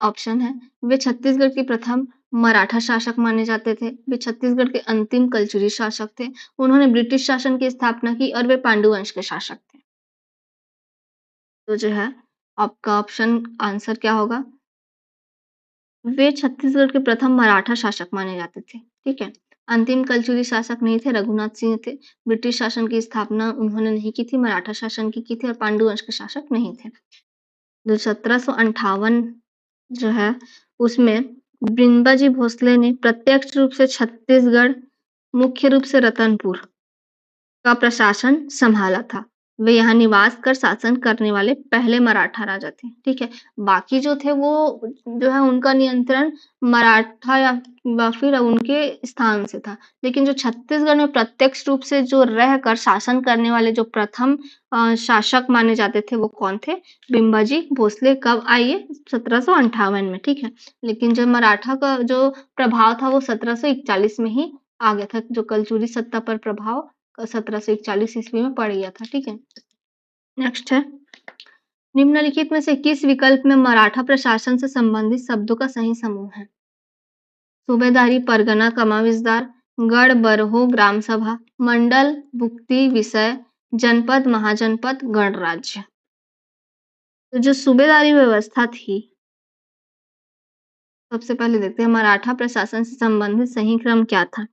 Speaker 1: ऑप्शन है, वे छत्तीसगढ़ के प्रथम मराठा शासक माने जाते थे, वे छत्तीसगढ़ के अंतिम कलचुरी शासक थे, उन्होंने ब्रिटिश शासन की स्थापना की, और वे पांडुवंश के शासक थे। तो जो है आपका ऑप्शन आंसर क्या होगा? वे छत्तीसगढ़ के प्रथम मराठा शासक माने जाते थे। ठीक है। अंतिम कलचुरी शासक नहीं थे, रघुनाथ सिंह थे। ब्रिटिश शासन की स्थापना उन्होंने नहीं की थी, मराठा शासन की थी, और पांडुवंश के शासक नहीं थे। जो 1758 जो है उसमें बिंबाजी भोसले ने प्रत्यक्ष रूप से छत्तीसगढ़, मुख्य रूप से रतनपुर का प्रशासन संभाला था। वे यहाँ निवास कर शासन करने वाले पहले मराठा राजा थे। ठीक है। बाकी जो थे वो जो है उनका नियंत्रण मराठा या फिर उनके स्थान से था, लेकिन जो छत्तीसगढ़ में प्रत्यक्ष रूप से जो रहकर शासन करने वाले जो प्रथम शासक माने जाते थे वो कौन थे? बिंबाजी भोसले। कब आए ये? 1758 में। ठीक है। लेकिन जो मराठा का जो प्रभाव था वो 1741 में ही आ गया था, जो कलचुरी सत्ता पर प्रभाव 1741 ईस्वी में पड़ गया था। ठीक है। नेक्स्ट है, निम्नलिखित में से किस विकल्प में मराठा प्रशासन से संबंधित शब्दों का सही समूह है? सूबेदारी, परगना, कमाविजदार, गढ़, बरहो, ग्राम सभा, मंडल, भुक्ति, विषय, जनपद, महाजनपद, गणराज्य। तो जो सूबेदारी व्यवस्था थी, सबसे पहले देखते हैं मराठा प्रशासन से संबंधित सही क्रम क्या था।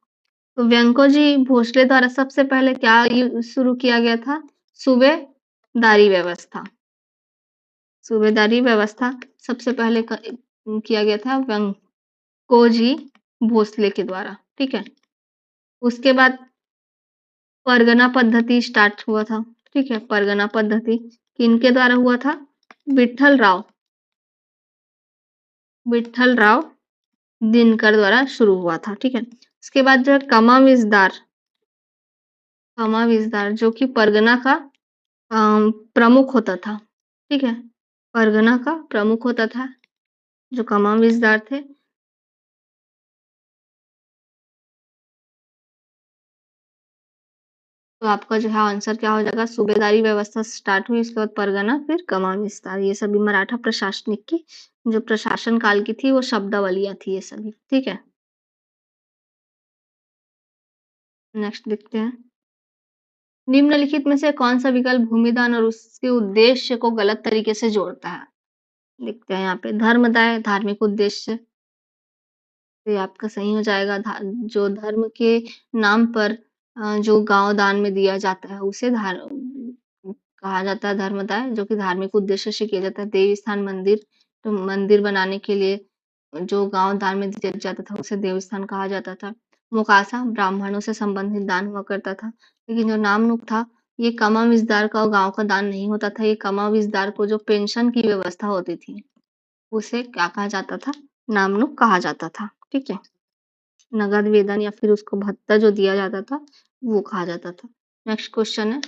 Speaker 1: तो व्यंकोजी भोसले द्वारा सबसे पहले क्या शुरू किया गया था? सूबेदारी व्यवस्था। सूबेदारी व्यवस्था सबसे पहले किया गया था व्यंकोजी भोसले के द्वारा। ठीक है। उसके बाद परगना पद्धति स्टार्ट हुआ था। ठीक है। परगना पद्धति किनके द्वारा हुआ था? विठल राव दिनकर द्वारा शुरू हुआ था। ठीक है। उसके बाद जो है कमाविजदार जो कि परगना का प्रमुख होता था। ठीक है। परगना का प्रमुख होता था जो कमाविजदार थे। तो आपका जो है आंसर क्या हो जाएगा? सूबेदारी व्यवस्था स्टार्ट हुई, उसके बाद परगना, फिर कमान विस्तार। ये सभी मराठा प्रशासनिक की जो प्रशासन काल की थी वो शब्दावलियां थी ये सभी। ठीक है। नेक्स्ट देखते हैं, निम्नलिखित में से कौन सा विकल्प भूमिदान और उसके उद्देश्य को गलत तरीके से जोड़ता है? देखते हैं यहाँ पे, धर्मदाय, धार्मिक उद्देश्य, तो ये आपका सही हो जाएगा। जो धर्म के नाम पर जो गांव दान में दिया जाता है उसे कहा जाता है धर्मदाय, जो कि धार्मिक उद्देश्य से किया जाता है। देवी स्थान, मंदिर, तो मंदिर बनाने के लिए जो गांव दान में दिया जाता था उसे देवस्थान कहा जाता था। मुकासा ब्राह्मणों से संबंधित दान हुआ करता था, लेकिन जो नामनुक था ये कमाविजदार का और गांव का दान नहीं होता था। ये कमाविजदार को जो पेंशन की व्यवस्था होती थी उसे क्या कहा जाता था? नामनुक कहा जाता था। ठीक है। नगद वेतन या फिर उसको भत्ता जो दिया जाता था वो कहा जाता था। नेक्स्ट क्वेश्चन है,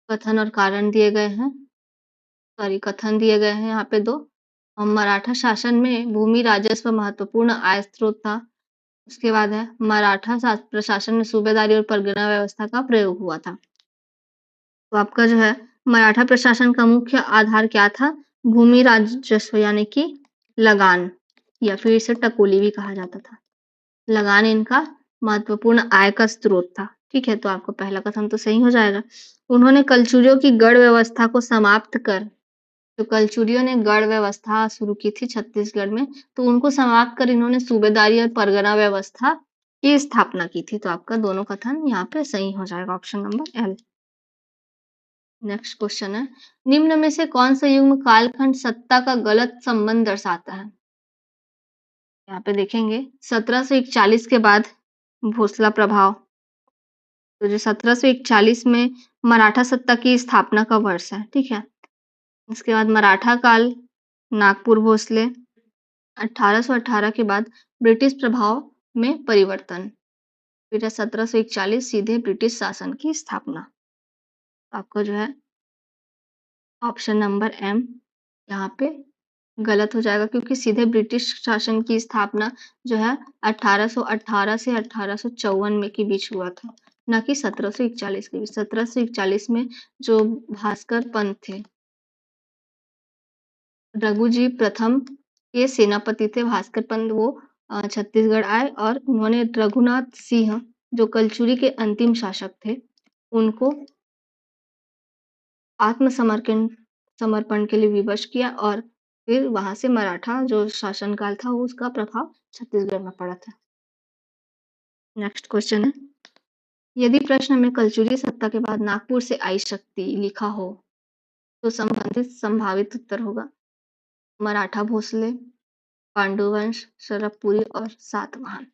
Speaker 1: कथन और कारण दिए गए हैं। कथन दिए गए हैं यहाँ पे 2। मराठा शासन में भूमि राजस्व महत्वपूर्ण आय स्रोत था। उसके बाद है मराठा प्रशासन में सूबेदारी और परगना व्यवस्था का प्रयोग हुआ था। तो आपका जो है मराठा प्रशासन का मुख्य आधार क्या था? भूमि राजस्व यानी कि लगान, या फिर इसे टकोली भी कहा जाता था। लगान इनका महत्वपूर्ण आय का स्रोत था। ठीक है, तो आपको पहला कथन तो सही हो जाएगा। उन्होंने कलचुरियों की गढ़ व्यवस्था को समाप्त कर, जो कलचुरियों ने गढ़ व्यवस्था शुरू की थी छत्तीसगढ़ में, तो उनको समाप्त कर इन्होंने सूबेदारी और परगना व्यवस्था की स्थापना की थी। तो आपका दोनों कथन यहाँ पे सही हो जाएगा, option number L. Next question है, निम्न में से कौन सा युग्म कालखंड सत्ता का गलत संबंध दर्शाता है? यहाँ पे देखेंगे 1741 के बाद भोसला प्रभाव, तो जो 1741 में मराठा सत्ता की स्थापना का वर्ष है। ठीक है, इसके बाद मराठा काल, नागपुर भोसले, 1818 के बाद ब्रिटिश प्रभाव में परिवर्तन, फिर 1741 सीधे ब्रिटिश शासन की स्थापना। आपका जो है ऑप्शन नंबर एम यहाँ पे गलत हो जाएगा, क्योंकि सीधे ब्रिटिश शासन की स्थापना जो है 1818 से 1854 में के बीच हुआ था, न कि 1741 के बीच। 1741 में जो भास्कर पंत थे, रघुजी प्रथम के सेनापति थे भास्कर पंत, वो छत्तीसगढ़ आए और उन्होंने रघुनाथ सिंह, जो कलचुरी के अंतिम शासक थे, उनको आत्मसमर्पण समर्पण के लिए विवश किया और फिर वहां से मराठा जो शासनकाल था उसका प्रभाव छत्तीसगढ़ में पड़ा था। नेक्स्ट क्वेश्चन है, यदि प्रश्न में कलचुरी सत्ता के बाद नागपुर से आई शक्ति लिखा हो तो संबंधित संभावित उत्तर होगा मराठा भोसले, पांडुवंश, सरबपुरी और सातवाहन।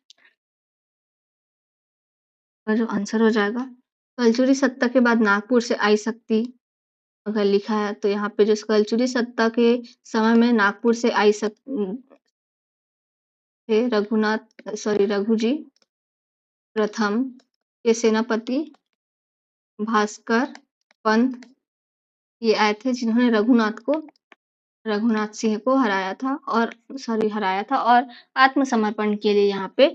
Speaker 1: का जो आंसर हो जाएगा, कलचुरी सत्ता के बाद नागपुर से आई शक्ति अगर लिखा है तो यहाँ पे जो कलचुरी सत्ता के समय में नागपुर से आई थे रघुजी प्रथम के सेनापति भास्कर पंत, ये आए थे जिन्होंने रघुनाथ सिंह को हराया था और आत्मसमर्पण के लिए यहाँ पे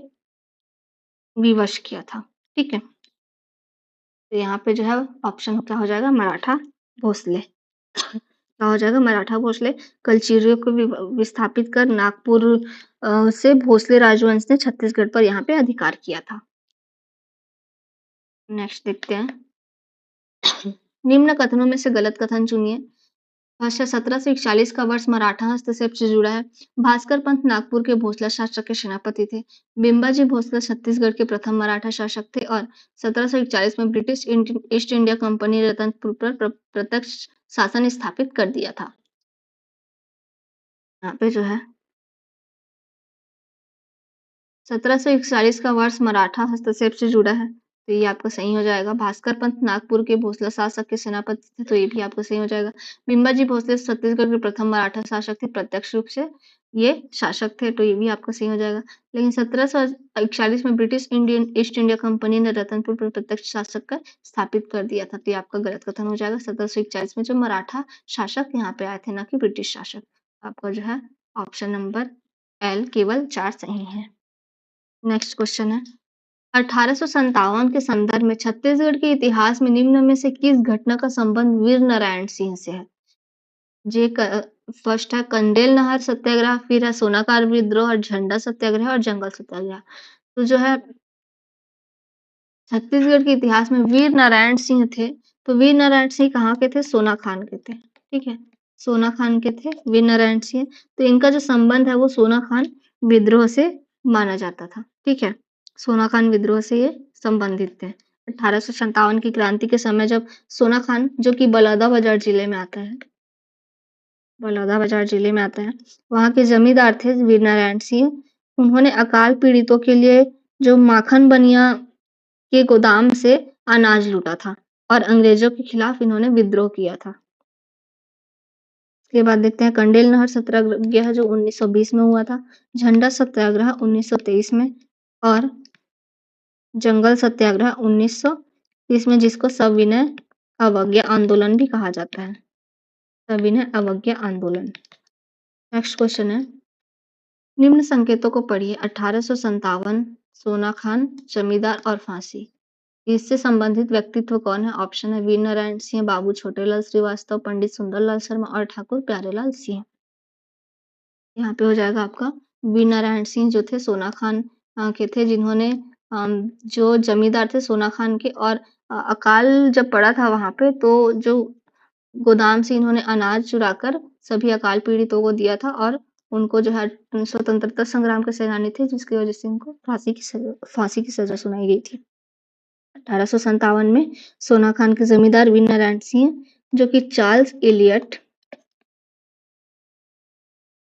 Speaker 1: विवश किया था। ठीक है, तो यहाँ पे जो है ऑप्शन क्या हो जाएगा, मराठा भोसले। क्या हो जाएगा, मराठा भोसले। कलचुरियों को विस्थापित कर नागपुर से भोसले राजवंश ने छत्तीसगढ़ पर यहाँ पे अधिकार किया था। नेक्स्ट देखते हैं, निम्न कथनों में से गलत कथन चुनिए। 1741 का वर्ष मराठा हस्तक्षेप से जुड़ा है। भास्कर पंत नागपुर के भोसला शासक के सेनापति थे। बिंबाजी भोसले छत्तीसगढ़ के प्रथम मराठा शासक थे और 1741 में ब्रिटिश ईस्ट इंडिया कंपनी ने रतनपुर पर प्रत्यक्ष शासन स्थापित कर दिया था। यहाँ पे जो है 1741 का वर्ष मराठा हस्तक्षेप से जुड़ा है, तो ये आपका सही हो जाएगा। भास्कर पंत नागपुर के भोसला शासक के सेनापति थे, तो ये भी आपका सही हो जाएगा। बिंबाजी भोसले छत्तीसगढ़ के प्रथम मराठा शासक थे, प्रत्यक्ष रूप से ये शासक थे, तो ये भी आपका सही हो जाएगा। लेकिन 1741 में ब्रिटिश ईस्ट इंडिया कंपनी ने रतनपुर पर प्रत्यक्ष शासक का स्थापित कर दिया था, तो ये आपका गलत कथन हो जाएगा। 1741 में जो मराठा शासक यहाँ पे आए थे, ना कि ब्रिटिश शासक। आपका जो है ऑप्शन नंबर एल केवल 4 सही है। नेक्स्ट क्वेश्चन है, 1857 के संदर्भ में छत्तीसगढ़ के इतिहास में निम्न में से किस घटना का संबंध वीर नारायण सिंह से है? फर्स्ट है कंडेल नहर सत्याग्रह, फिर है सोनाकार विद्रोह और झंडा सत्याग्रह और जंगल सत्याग्रह। तो जो है छत्तीसगढ़ के इतिहास में वीर नारायण सिंह थे, तो वीर नारायण सिंह कहाँ के थे? सोना खान के थे। ठीक है, सोना खान के थे वीर नारायण सिंह, तो इनका जो संबंध है वो सोना खान विद्रोह से माना जाता था। ठीक है, सोना खान विद्रोह से ये संबंधित थे। 1857 की क्रांति के समय जब सोना खान, जो कि बलौदाबाजार जिले में आता है, वहां के जमींदार थे वीर नारायण सिंह, उन्होंने अकाल पीड़ितों के लिए जो माखन बनिया के गोदाम से अनाज लूटा था और अंग्रेजों के खिलाफ इन्होंने विद्रोह किया था। इसके बाद देखते हैं कंडेल नहर सत्याग्रह जो 1920 में हुआ था, झंडा सत्याग्रह 1923 में और जंगल सत्याग्रह इसमें जिसको सविनय अवज्ञा आंदोलन भी कहा जाता है। सविनय अवज्ञा आंदोलन। नेक्स्ट क्वेश्चन है, निम्न संकेतों को पढ़िए। 1857, सोना खान, जमींदार और फांसी। इससे संबंधित व्यक्तित्व कौन है? ऑप्शन है वीर नारायण सिंह, बाबू छोटेलाल श्रीवास्तव, पंडित सुंदरलाल शर्मा और ठाकुर प्यारेलाल सिंह। यहाँ पे हो जाएगा आपका वीर नारायण सिंह, जो थे सोना खान के थे, जिन्होंने जो जमींदार थे सोना खान के, और अकाल जब पड़ा था वहां पे, तो जो गोदाम से इन्होंने अनाज चुराकर सभी अकाल पीड़ितों को दिया था, और उनको जो है स्वतंत्रता संग्राम के सेनानी थे, जिसकी वजह से इनको फांसी की सजा सुनाई गई थी। 1857 में सोना खान के जमींदार वीर नारायण सिंह, जो कि चार्ल्स एलियट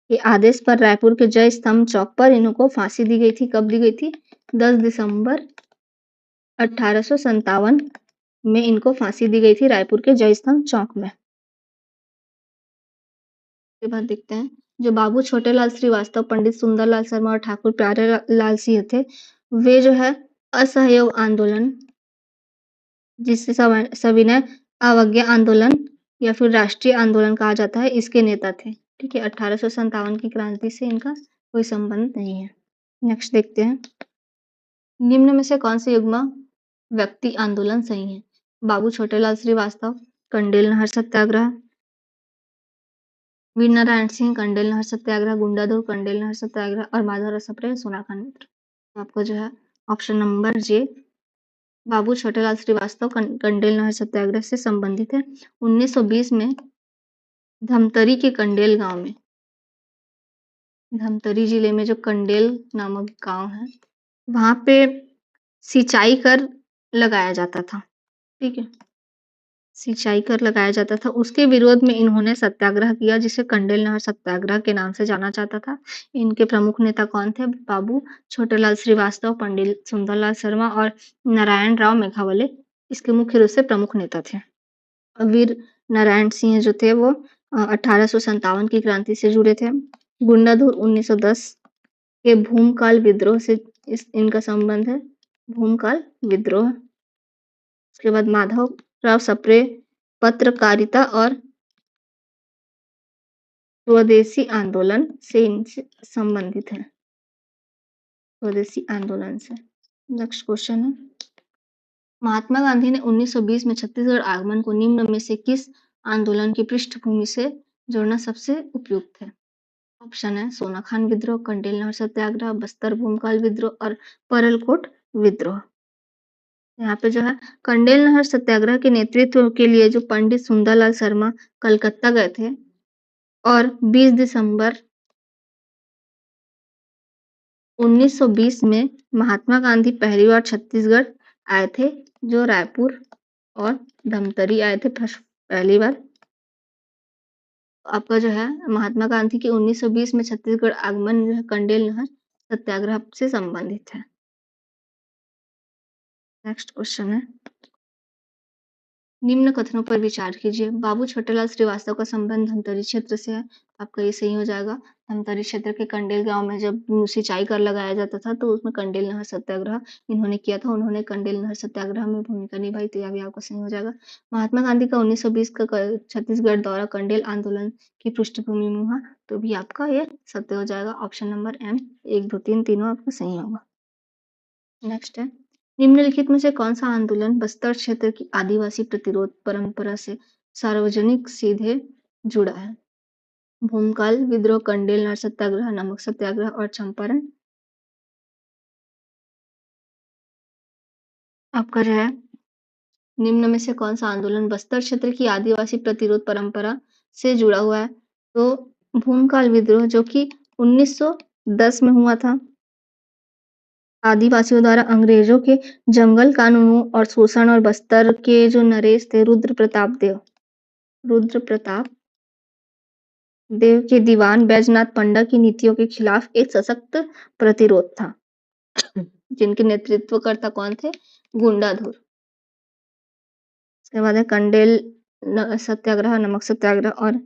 Speaker 1: के आदेश पर रायपुर के जय स्तंभ चौक पर इनको फांसी दी गई थी। कब दी गई थी? 10 दिसंबर 1857 में इनको फांसी दी गई थी रायपुर के जय स्तंभ चौक में। के बाद देखते हैं, जो बाबू छोटेलाल श्रीवास्तव, पंडित सुंदरलाल शर्मा और ठाकुर प्यारेलाल सिंह थे, वे जो है असहयोग आंदोलन, जिससे सविनय अवज्ञा आंदोलन या फिर राष्ट्रीय आंदोलन कहा जाता है, इसके नेता थे। ठीक है, 1857 की क्रांति से इनका कोई संबंध नहीं है। नेक्स्ट देखते हैं, निम्न में से कौन से युग्म व्यक्ति आंदोलन सही है? बाबू छोटेलाल श्रीवास्तव, कंडेल नहर सत्याग्रह, वीर नारायण सिंह, कंडेल नहर सत्याग्रह, गुंडाधुर, कंडेल नहर सत्याग्रह और माधवराव सप्रे, सोना खान मित्र। तो आपको जो है ऑप्शन नंबर जे, बाबू छोटेलाल श्रीवास्तव कंडेल नहर सत्याग्रह से संबंधित है। 1920 में धमतरी के कंडेल गांव में, धमतरी जिले में जो कंडेल नामक गांव है, वहां पे सिंचाई कर लगाया जाता था। ठीक है, सिंचाई कर लगाया जाता था, उसके विरोध में इन्होंने सत्याग्रह किया, जिसे कंडेल नहर सत्याग्रह के नाम से जाना जाता था। इनके प्रमुख नेता कौन थे? बाबू छोटेलाल श्रीवास्तव, पंडित सुंदरलाल शर्मा और नारायण राव मेघावले इसके मुख्य रूप से प्रमुख नेता थे। वीर नारायण सिंह जो थे वो 1857 की क्रांति से जुड़े थे। गुंडाधुर 1910 के भूमकाल विद्रोह से इनका संबंध है, भूमकाल विद्रोह। उसके बाद माधव राव सप्रे पत्रकारिता और स्वदेशी आंदोलन से इनसे संबंधित है, स्वदेशी आंदोलन से। नेक्स्ट क्वेश्चन है, महात्मा गांधी ने 1920 में छत्तीसगढ़ आगमन को निम्न में से किस आंदोलन की पृष्ठभूमि से जोड़ना सबसे उपयुक्त है? ऑप्शन है सोनाखान विद्रोह, कंडेल नहर सत्याग्रह, बस्तर भूमकाल विद्रोह और परलकोट विद्रोह। यहाँ पे जो है कंडेल नहर सत्याग्रह के नेतृत्व के लिए जो पंडित सुंदरलाल शर्मा कलकत्ता गए थे, और 20 दिसंबर 1920 में महात्मा गांधी पहली बार छत्तीसगढ़ आए थे, जो रायपुर और धमतरी आए थे पहली बार। आपका जो है महात्मा गांधी के 1920 में छत्तीसगढ़ आगमन जो है कंडेल नहर सत्याग्रह से संबंधित है। नेक्स्ट क्वेश्चन है, निम्न कथनों पर विचार कीजिए। बाबू छोटेलाल श्रीवास्तव का संबंध धमतरी क्षेत्र से है, आपका ये सही हो जाएगा। धमतरी क्षेत्र के कंडेल गांव में जब सिंचाई कर लगाया जाता था, तो उसमें कंडेल नहर सत्याग्रह इन्होंने किया था, उन्होंने कंडेल नहर सत्याग्रह में भूमिका निभाई, तो यह भी आपका सही हो जाएगा। महात्मा गांधी का 1920 का छत्तीसगढ़ दौरा कंडेल आंदोलन की पृष्ठभूमि में हुआ, तो भी आपका ये सत्य हो जाएगा। ऑप्शन नंबर एम 1, 2, 3 तीनों आपका सही होगा। नेक्स्ट है, निम्नलिखित में से कौन सा आंदोलन बस्तर क्षेत्र की आदिवासी प्रतिरोध परंपरा से सार्वजनिक सीधे जुड़ा है? भूमकाल विद्रोह, कंडेल नहर सत्याग्रह, नमक सत्याग्रह और चंपारण। आपका जो है निम्न में से कौन सा आंदोलन बस्तर क्षेत्र की आदिवासी प्रतिरोध परंपरा से जुड़ा हुआ है? तो भूमकाल विद्रोह, जो कि 1910 में हुआ था, आदिवासियों द्वारा अंग्रेजों के जंगल कानूनों और शोषण, और बस्तर के जो नरेश थे रुद्र प्रताप देव के दीवान बैजनाथ पंडा की नीतियों के खिलाफ एक सशक्त प्रतिरोध था, जिनके नेतृत्वकर्ता कौन थे? गुंडाधुर। उसके बाद है कंडेल सत्याग्रह, नमक सत्याग्रह और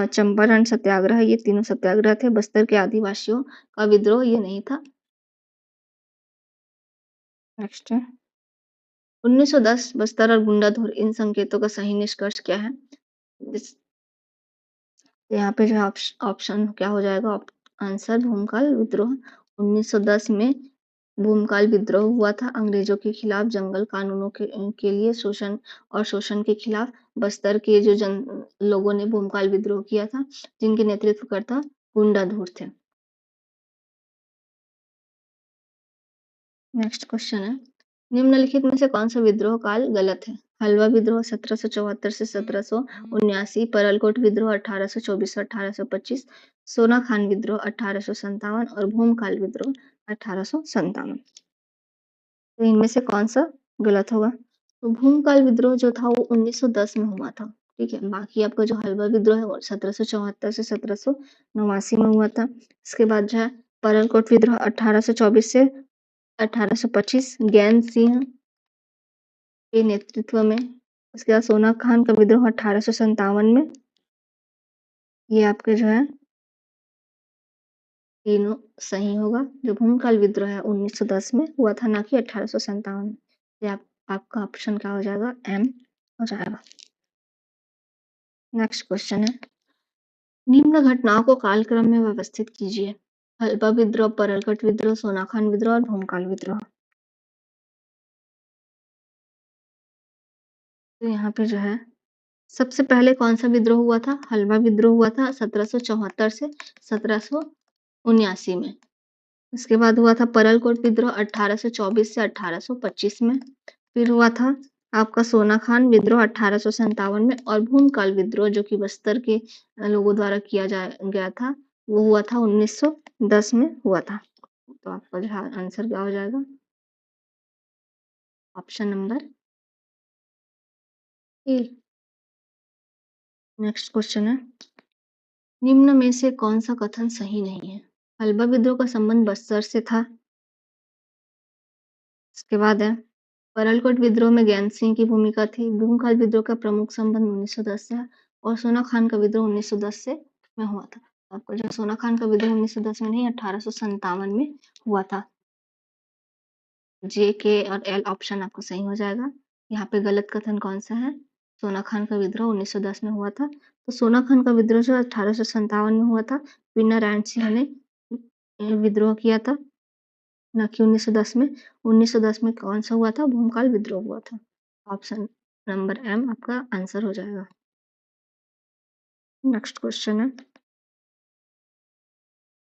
Speaker 1: चंपारण सत्याग्रह, ये तीनों सत्याग्रह थे। बस्तर के आदिवासियों का विद्रोह ये नहीं था। नेक्स्ट है, 1910 बस्तर और गुंडाधुर इन संकेतों का सही निष्कर्ष क्या है? इस यहाँ पे जो है ऑप्शन क्या हो जाएगा? आंसर भूमकाल विद्रोह। 1910 में भूमकाल विद्रोह हुआ था अंग्रेजों के खिलाफ जंगल कानूनों के लिए शोषण के खिलाफ बस्तर के जो लोगों ने भूमकाल विद्रोह किया था जिनके नेतृत्वकर्ता गुंडाधुर थे। नेक्स्ट क्वेश्चन है निम्नलिखित में से कौन सा विद्रोह काल गलत है? हलवा विद्रोह 1774 से 1779, परलकोट विद्रोह 1824 से 1825, सोना खान विद्रोह 1857 और भूमकाल विद्रोह 1857। तो इनमें से कौन सा गलत होगा? तो भूमकाल विद्रोह जो था वो 1910 में हुआ था। ठीक है, बाकी आपका जो हलवा विद्रोह है वो 1774 से 1789 में हुआ था। इसके बाद जो है परलकोट विद्रोह 1824 से 1825 ज्ञान सिंह के नेतृत्व में। उसके बाद सोना खान का विद्रोह 1857 में। ये आपके जो है तीनों सही होगा। जो भूमकाल विद्रोह है 1910 में हुआ था ना कि 1857 में। ये आपका ऑप्शन क्या हो जाएगा? एम हो जाएगा। नेक्स्ट क्वेश्चन है निम्न घटनाओं को कालक्रम में व्यवस्थित कीजिए। हलवा विद्रोह, परलकट विद्रोह, सोना खान विद्रोह और भूमकाल विद्रोह। तो यहाँ पे जो है सबसे पहले कौन सा विद्रोह हुआ था? हलवा विद्रोह हुआ था 1774 से 1779 में। उसके बाद हुआ था परलकोट विद्रोह 1824 से 1825 में। फिर हुआ था आपका सोना खान विद्रोह 1857 में और भूमकाल विद्रोह जो कि बस्तर के लोगों द्वारा किया गया था वो हुआ था 1910 में हुआ था। तो आपका जो आंसर क्या हो जाएगा? Option number A. Next question है निम्न में से कौन सा कथन सही नहीं है? हलवा विद्रोह का संबंध बस्तर से था। इसके बाद है परलकोट विद्रोह में ज्ञान सिंह की भूमिका थी। भूमकाल विद्रोह का प्रमुख संबंध 1910 से है और सोना खान का विद्रोह 1910 से में हुआ था। आपको जो सोना खान का विद्रोह 1910 में नहीं 1857 में हुआ था। जे के और एल ऑप्शन आपको सही हो जाएगा। यहाँ पे गलत कथन कौन सा है? सोना खान का विद्रोह 1910 में हुआ था। तो सोना खान का विद्रोह जो 1857 में हुआ था वीर नारायण सिंह ने विद्रोह किया था ना कि 1910 में। 1910 में कौन सा हुआ था? भूमकाल विद्रोह हुआ था। ऑप्शन नंबर एम आपका आंसर हो जाएगा। नेक्स्ट क्वेश्चन है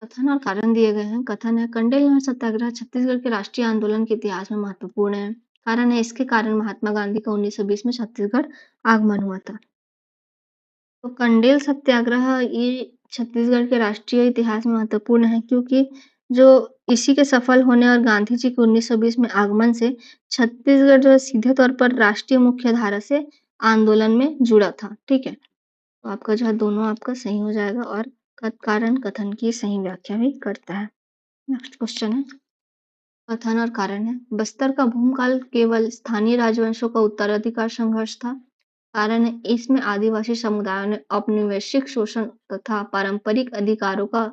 Speaker 1: कथन और कारण दिए गए हैं। कथन है कंडेल नहर सत्याग्रह छत्तीसगढ़ के राष्ट्रीय आंदोलन के इतिहास में महत्वपूर्ण है। कारण है इसके कारण महात्मा गांधी का 1920 में छत्तीसगढ़ आगमन हुआ था। तो कंडेल सत्याग्रह ये छत्तीसगढ़ के राष्ट्रीय इतिहास में महत्वपूर्ण है क्योंकि जो इसी के सफल होने और गांधी जी के 1920 में आगमन से छत्तीसगढ़ जो है सीधे तौर पर राष्ट्रीय मुख्य धारा से आंदोलन में जुड़ा था। ठीक है, तो आपका जो है दोनों आपका सही हो जाएगा और कारण कथन की सही व्याख्या भी करता है। नेक्स्ट क्वेश्चन है कथन और कारण है बस्तर का भूमकाल केवल स्थानीय राजवंशों का उत्तराधिकार संघर्ष था। कारण है इसमें आदिवासी समुदायों ने औपनिवेशिक शोषण तथा पारंपरिक अधिकारों का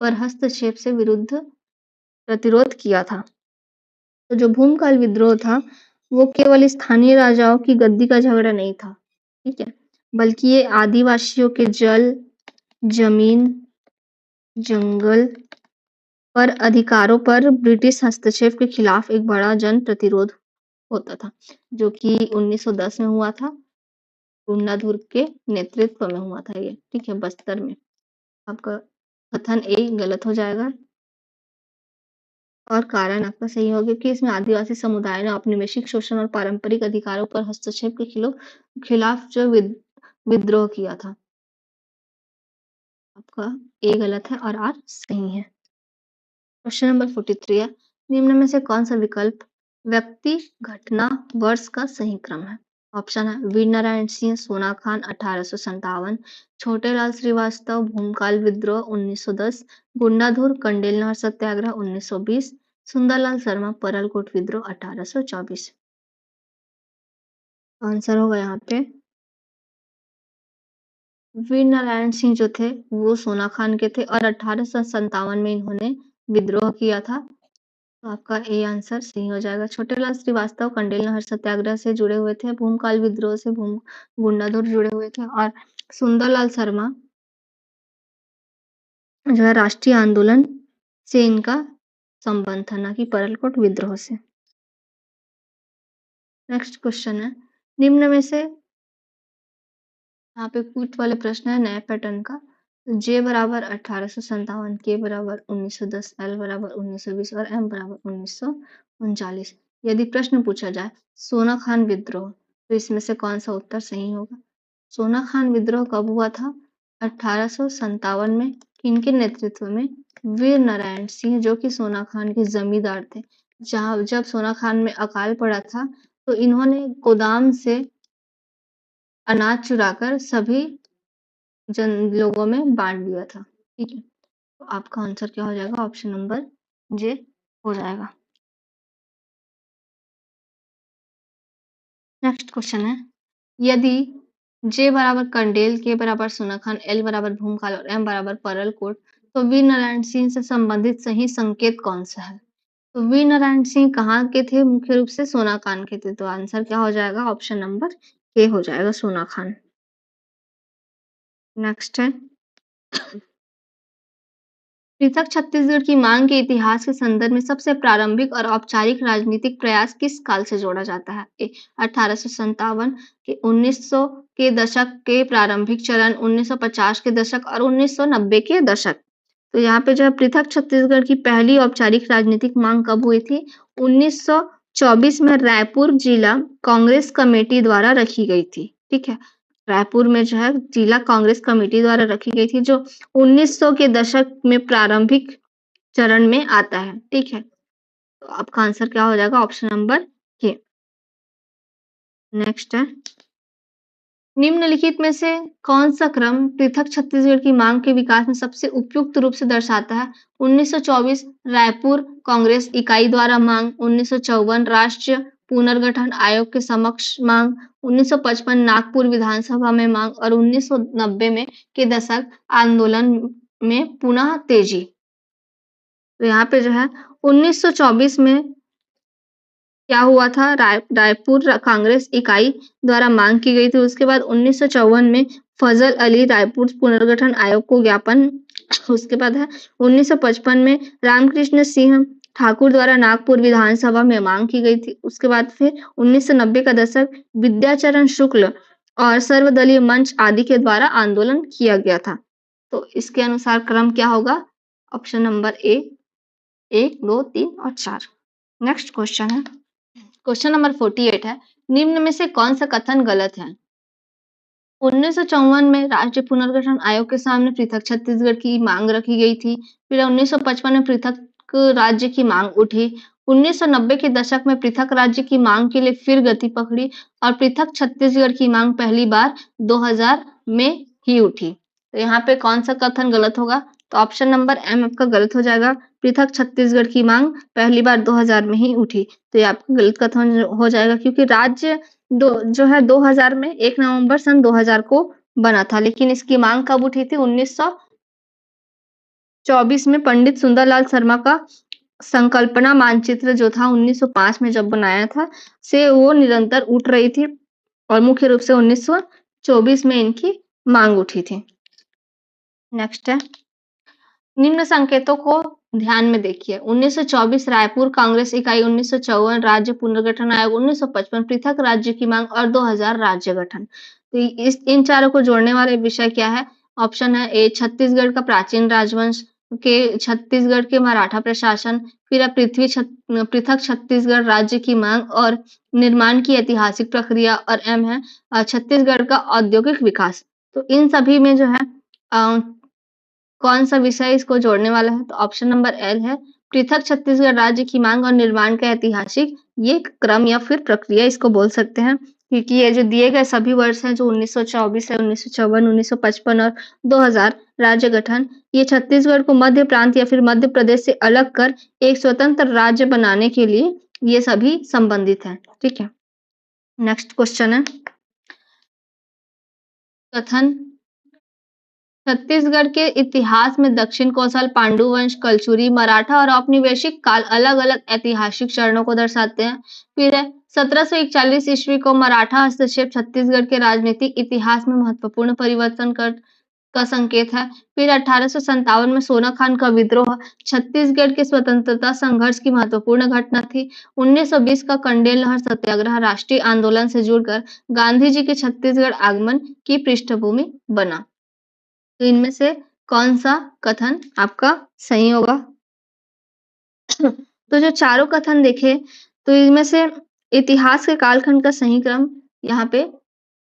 Speaker 1: पर हस्तक्षेप से विरुद्ध प्रतिरोध किया था। तो जो भूमकाल विद्रोह था वो केवल स्थानीय राजाओं की गद्दी का झगड़ा नहीं था। ठीक है, बल्कि ये आदिवासियों के जल, जमीन, जंगल पर अधिकारों पर ब्रिटिश हस्तक्षेप के खिलाफ एक बड़ा जन प्रतिरोध होता था जो कि 1910 में हुआ था। गुंडाधुर के नेतृत्व में हुआ था ये। ठीक है, बस्तर में। आपका कथन ए गलत हो जाएगा और कारण आपका सही होगा कि इसमें आदिवासी समुदाय ने औपनिवेशिक शोषण और पारंपरिक अधिकारों पर हस्तक्षेप के खिलाफ जो विद्रोह किया था। आपका ए गलत है और आर सही है। क्वेश्चन नंबर 43 है निम्न में से कौन सा विकल्प व्यक्ति, घटना, वर्ष का सही क्रम है? ऑप्शन है वीर नारायण सिंह, सोना खान 1857, छोटेलाल श्रीवास्तव, भूमकाल विद्रोह 1910, गुंडाधुर, कंडेल नहर सत्याग्रह 1920, सुंदरलाल शर्मा, परलकोट विद्रोह 1824। आंसर होगा यहाँ पे वीर नारायण सिंह जो थे वो सोना खान के थे और 1857 में इन्होंने विद्रोह किया था। तो आपका ए आंसर सही हो जाएगा। छोटेलाल श्रीवास्तव कंडेल नहर सत्याग्रह से जुड़े हुए थे, भूमकाल विद्रोह से गुंडाधुर जुड़े हुए थे और सुंदरलाल शर्मा जो है राष्ट्रीय आंदोलन से इनका संबंध था, ना कि परलकोट विद्रोह से। नेक्स्ट क्वेश्चन है, निम्न में से यहाँ पे क्विट वाले प्रश्न है नए पैटर्न का। जे बराबर 1857, के बराबर 1910, एल बराबर 1920 और एम बराबर 1939। यदि प्रश्न पूछा जाए सोना खान विद्रोह, तो इसमें से कौन सा उत्तर सही होगा? सोना खान विद्रोह कब हुआ था? 1857 में। किनके नेतृत्व में? वीर नारायण सिंह, जो कि सोना खान के जमींदार थे। जब सोना खान में अकाल पड़ा था, तो इन्होंने गोदाम से अनाज चुराकर सभी लोगों में बांट दिया था। ठीक है, तो आपका आंसर क्या हो जाएगा? ऑप्शन नंबर जे हो जाएगा। नेक्स्ट क्वेश्चन है, यदि जे बराबर कंडेल, के बराबर सोना खान, एल बराबर भूमकाल और एम बराबर परलकोट, तो वीर नारायण सिंह से संबंधित सही संकेत कौन सा है? तो वीर नारायण सिंह कहाँ के थे? मुख्य रूप से सोना खान के थे। तो आंसर क्या हो जाएगा? ऑप्शन नंबर ए हो जाएगा, सोना खान। नेक्स्ट है, पृथक छत्तीसगढ़ की मांग के इतिहास के संदर्भ में सबसे प्रारंभिक और औपचारिक राजनीतिक प्रयास किस काल से जोड़ा जाता है? ए 1857 के 1900 के दशक के प्रारंभिक चरण, 1950 के दशक और 1990 के दशक। तो यहाँ पे जो है पृथक छत्तीसगढ़ की पहली औपचारिक राजनीतिक मांग कब हुई थी? 1924 में रायपुर जिला कांग्रेस कमेटी द्वारा रखी गई थी। ठीक है, रायपुर में जो है जिला कांग्रेस कमेटी द्वारा रखी गई थी, जो 1900 के दशक में प्रारंभिक चरण में आता है। ठीक है, तो आपका आंसर क्या हो जाएगा? ऑप्शन नंबर के। नेक्स्ट है, निम्नलिखित में से कौन सा क्रम पृथक छत्तीसगढ़ की मांग के विकास में सबसे उपयुक्त रूप से दर्शाता है? 1924 रायपुर कांग्रेस इकाई द्वारा मांग, 1954 राष्ट्रीय पुनर्गठन आयोग के समक्ष मांग, 1955 नागपुर विधानसभा में मांग और 1990 में के दशक आंदोलन में पुनः तेजी। तो यहाँ पे जो है 1924 में क्या हुआ था? रायपुर कांग्रेस इकाई द्वारा मांग की गई थी। उसके बाद 1954 में फजल अली रायपुर पुनर्गठन आयोग को ज्ञापन। उसके बाद है 1955 में रामकृष्ण सिंह ठाकुर द्वारा नागपुर विधानसभा में मांग की गई थी। उसके बाद फिर 1990 का दशक विद्याचरण शुक्ल और सर्वदलीय मंच आदि के द्वारा आंदोलन किया गया था। तो इसके अनुसार क्रम क्या होगा? ऑप्शन नंबर ए, 1, 2, 3 और 4। नेक्स्ट क्वेश्चन है, क्वेश्चन नंबर 48 है, निम्न में से कौन सा कथन गलत है? 1954 में राष्ट्रीय पुनर्गठन आयोग के सामने पृथक छत्तीसगढ़ की मांग रखी गई थी। फिर 1955 में पृथक राज्य की मांग उठी। 1990 के दशक में पृथक राज्य की मांग के लिए फिर गति पकड़ी और पृथक छत्तीसगढ़ की मांग पहली बार 2000 में ही उठी। तो यहाँ पे कौन सा कथन गलत होगा? तो ऑप्शन नंबर एम आपका गलत हो जाएगा। पृथक छत्तीसगढ़ की मांग पहली बार 2000 में ही उठी। तो ये आपका गलत कथन हो जाएगा, क्योंकि राज्य जो है 2000 में 1 नवंबर सन 2000 को बना था, लेकिन इसकी मांग कब उठी थी? 1924 में पंडित सुंदरलाल शर्मा का संकल्पना मानचित्र जो था 1905 में जब बनाया था, से वो निरंतर उठ रही थी और मुख्य रूप से 1924 में इनकी मांग उठी थी। नेक्स्ट है, निम्न संकेतों को ध्यान में देखिए। 1924 रायपुर कांग्रेस इकाई, 1954 राज्य पुनर्गठन आयोग, 1955 पृथक राज्य की मांग और 2000 राज्य गठन। तो इन चारों को जोड़ने वाले विषय क्या है? ऑप्शन है ए छत्तीसगढ़ का प्राचीन राजवंश, के छत्तीसगढ़ के मराठा प्रशासन, फिर है पृथक छत्तीसगढ़ राज्य की मांग और निर्माण की ऐतिहासिक प्रक्रिया, और एम है छत्तीसगढ़ का औद्योगिक विकास। तो इन सभी में जो है कौन सा विषय इसको जोड़ने वाला है? तो ऑप्शन नंबर एल है पृथक छत्तीसगढ़ राज्य की मांग और निर्माण का ऐतिहासिक, ये क्रम या फिर प्रक्रिया इसको बोल सकते हैं, क्योंकि ये जो दिए गए सभी वर्ष हैं जो 1924 है, 1954, 1955 और 2000 राज्य गठन, ये छत्तीसगढ़ को मध्य प्रांत या फिर मध्य प्रदेश से अलग कर एक स्वतंत्र राज्य बनाने के लिए ये सभी संबंधित हैं। ठीक है, नेक्स्ट क्वेश्चन है, कथन छत्तीसगढ़ के इतिहास में दक्षिण कोसल, पांडु वंश, कलचुरी, मराठा और औपनिवेशिक काल अलग-अलग ऐतिहासिक चरणों को दर्शाते हैं। फिर है 1741 ईस्वी को मराठा हस्तक्षेप छत्तीसगढ़ के राजनीतिक इतिहास में महत्वपूर्ण परिवर्तन का संकेत है। फिर 1857 में सोना खान का विद्रोह छत्तीसगढ़ के स्वतंत्रता संघर्ष की महत्वपूर्ण घटना थी। 1920 का कंडेल नहर सत्याग्रह राष्ट्रीय आंदोलन से जुड़कर गांधी जी के छत्तीसगढ़ आगमन की पृष्ठभूमि बना। तो इनमें से कौन-सा कथन आपका सही होगा? तो जो चारों कथन देखे, तो इनमें से इतिहास के कालखंड का सही क्रम यहाँ पे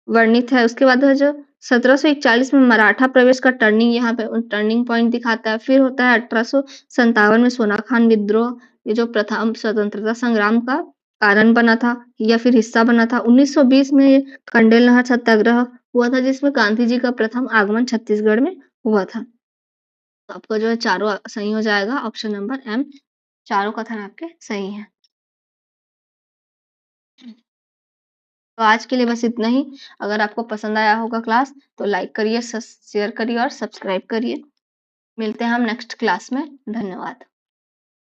Speaker 1: वर्णित है। उसके बाद है जो 1741 में मराठा प्रवेश का टर्निंग यहाँ पे टर्निंग पॉइंट दिखाता है। फिर होता है 1857 में सोना खान विद्रोह, ये जो प्रथम स्वतंत्रता संग्राम का कारण बना था या फिर हिस्सा बना था। 1920 में ये कंडेल नहर सत्याग्रह हुआ था जिसमें गांधी जी का प्रथम आगमन छत्तीसगढ़ में हुआ था। तो आपका जो है चारों सही हो जाएगा, ऑप्शन नंबर एम, चारों कथन आपके सही हैं। तो आज के लिए बस इतना ही। अगर आपको पसंद आया होगा क्लास तो लाइक करिए, शेयर करिए और सब्सक्राइब करिए। मिलते हैं हम नेक्स्ट क्लास में। धन्यवाद।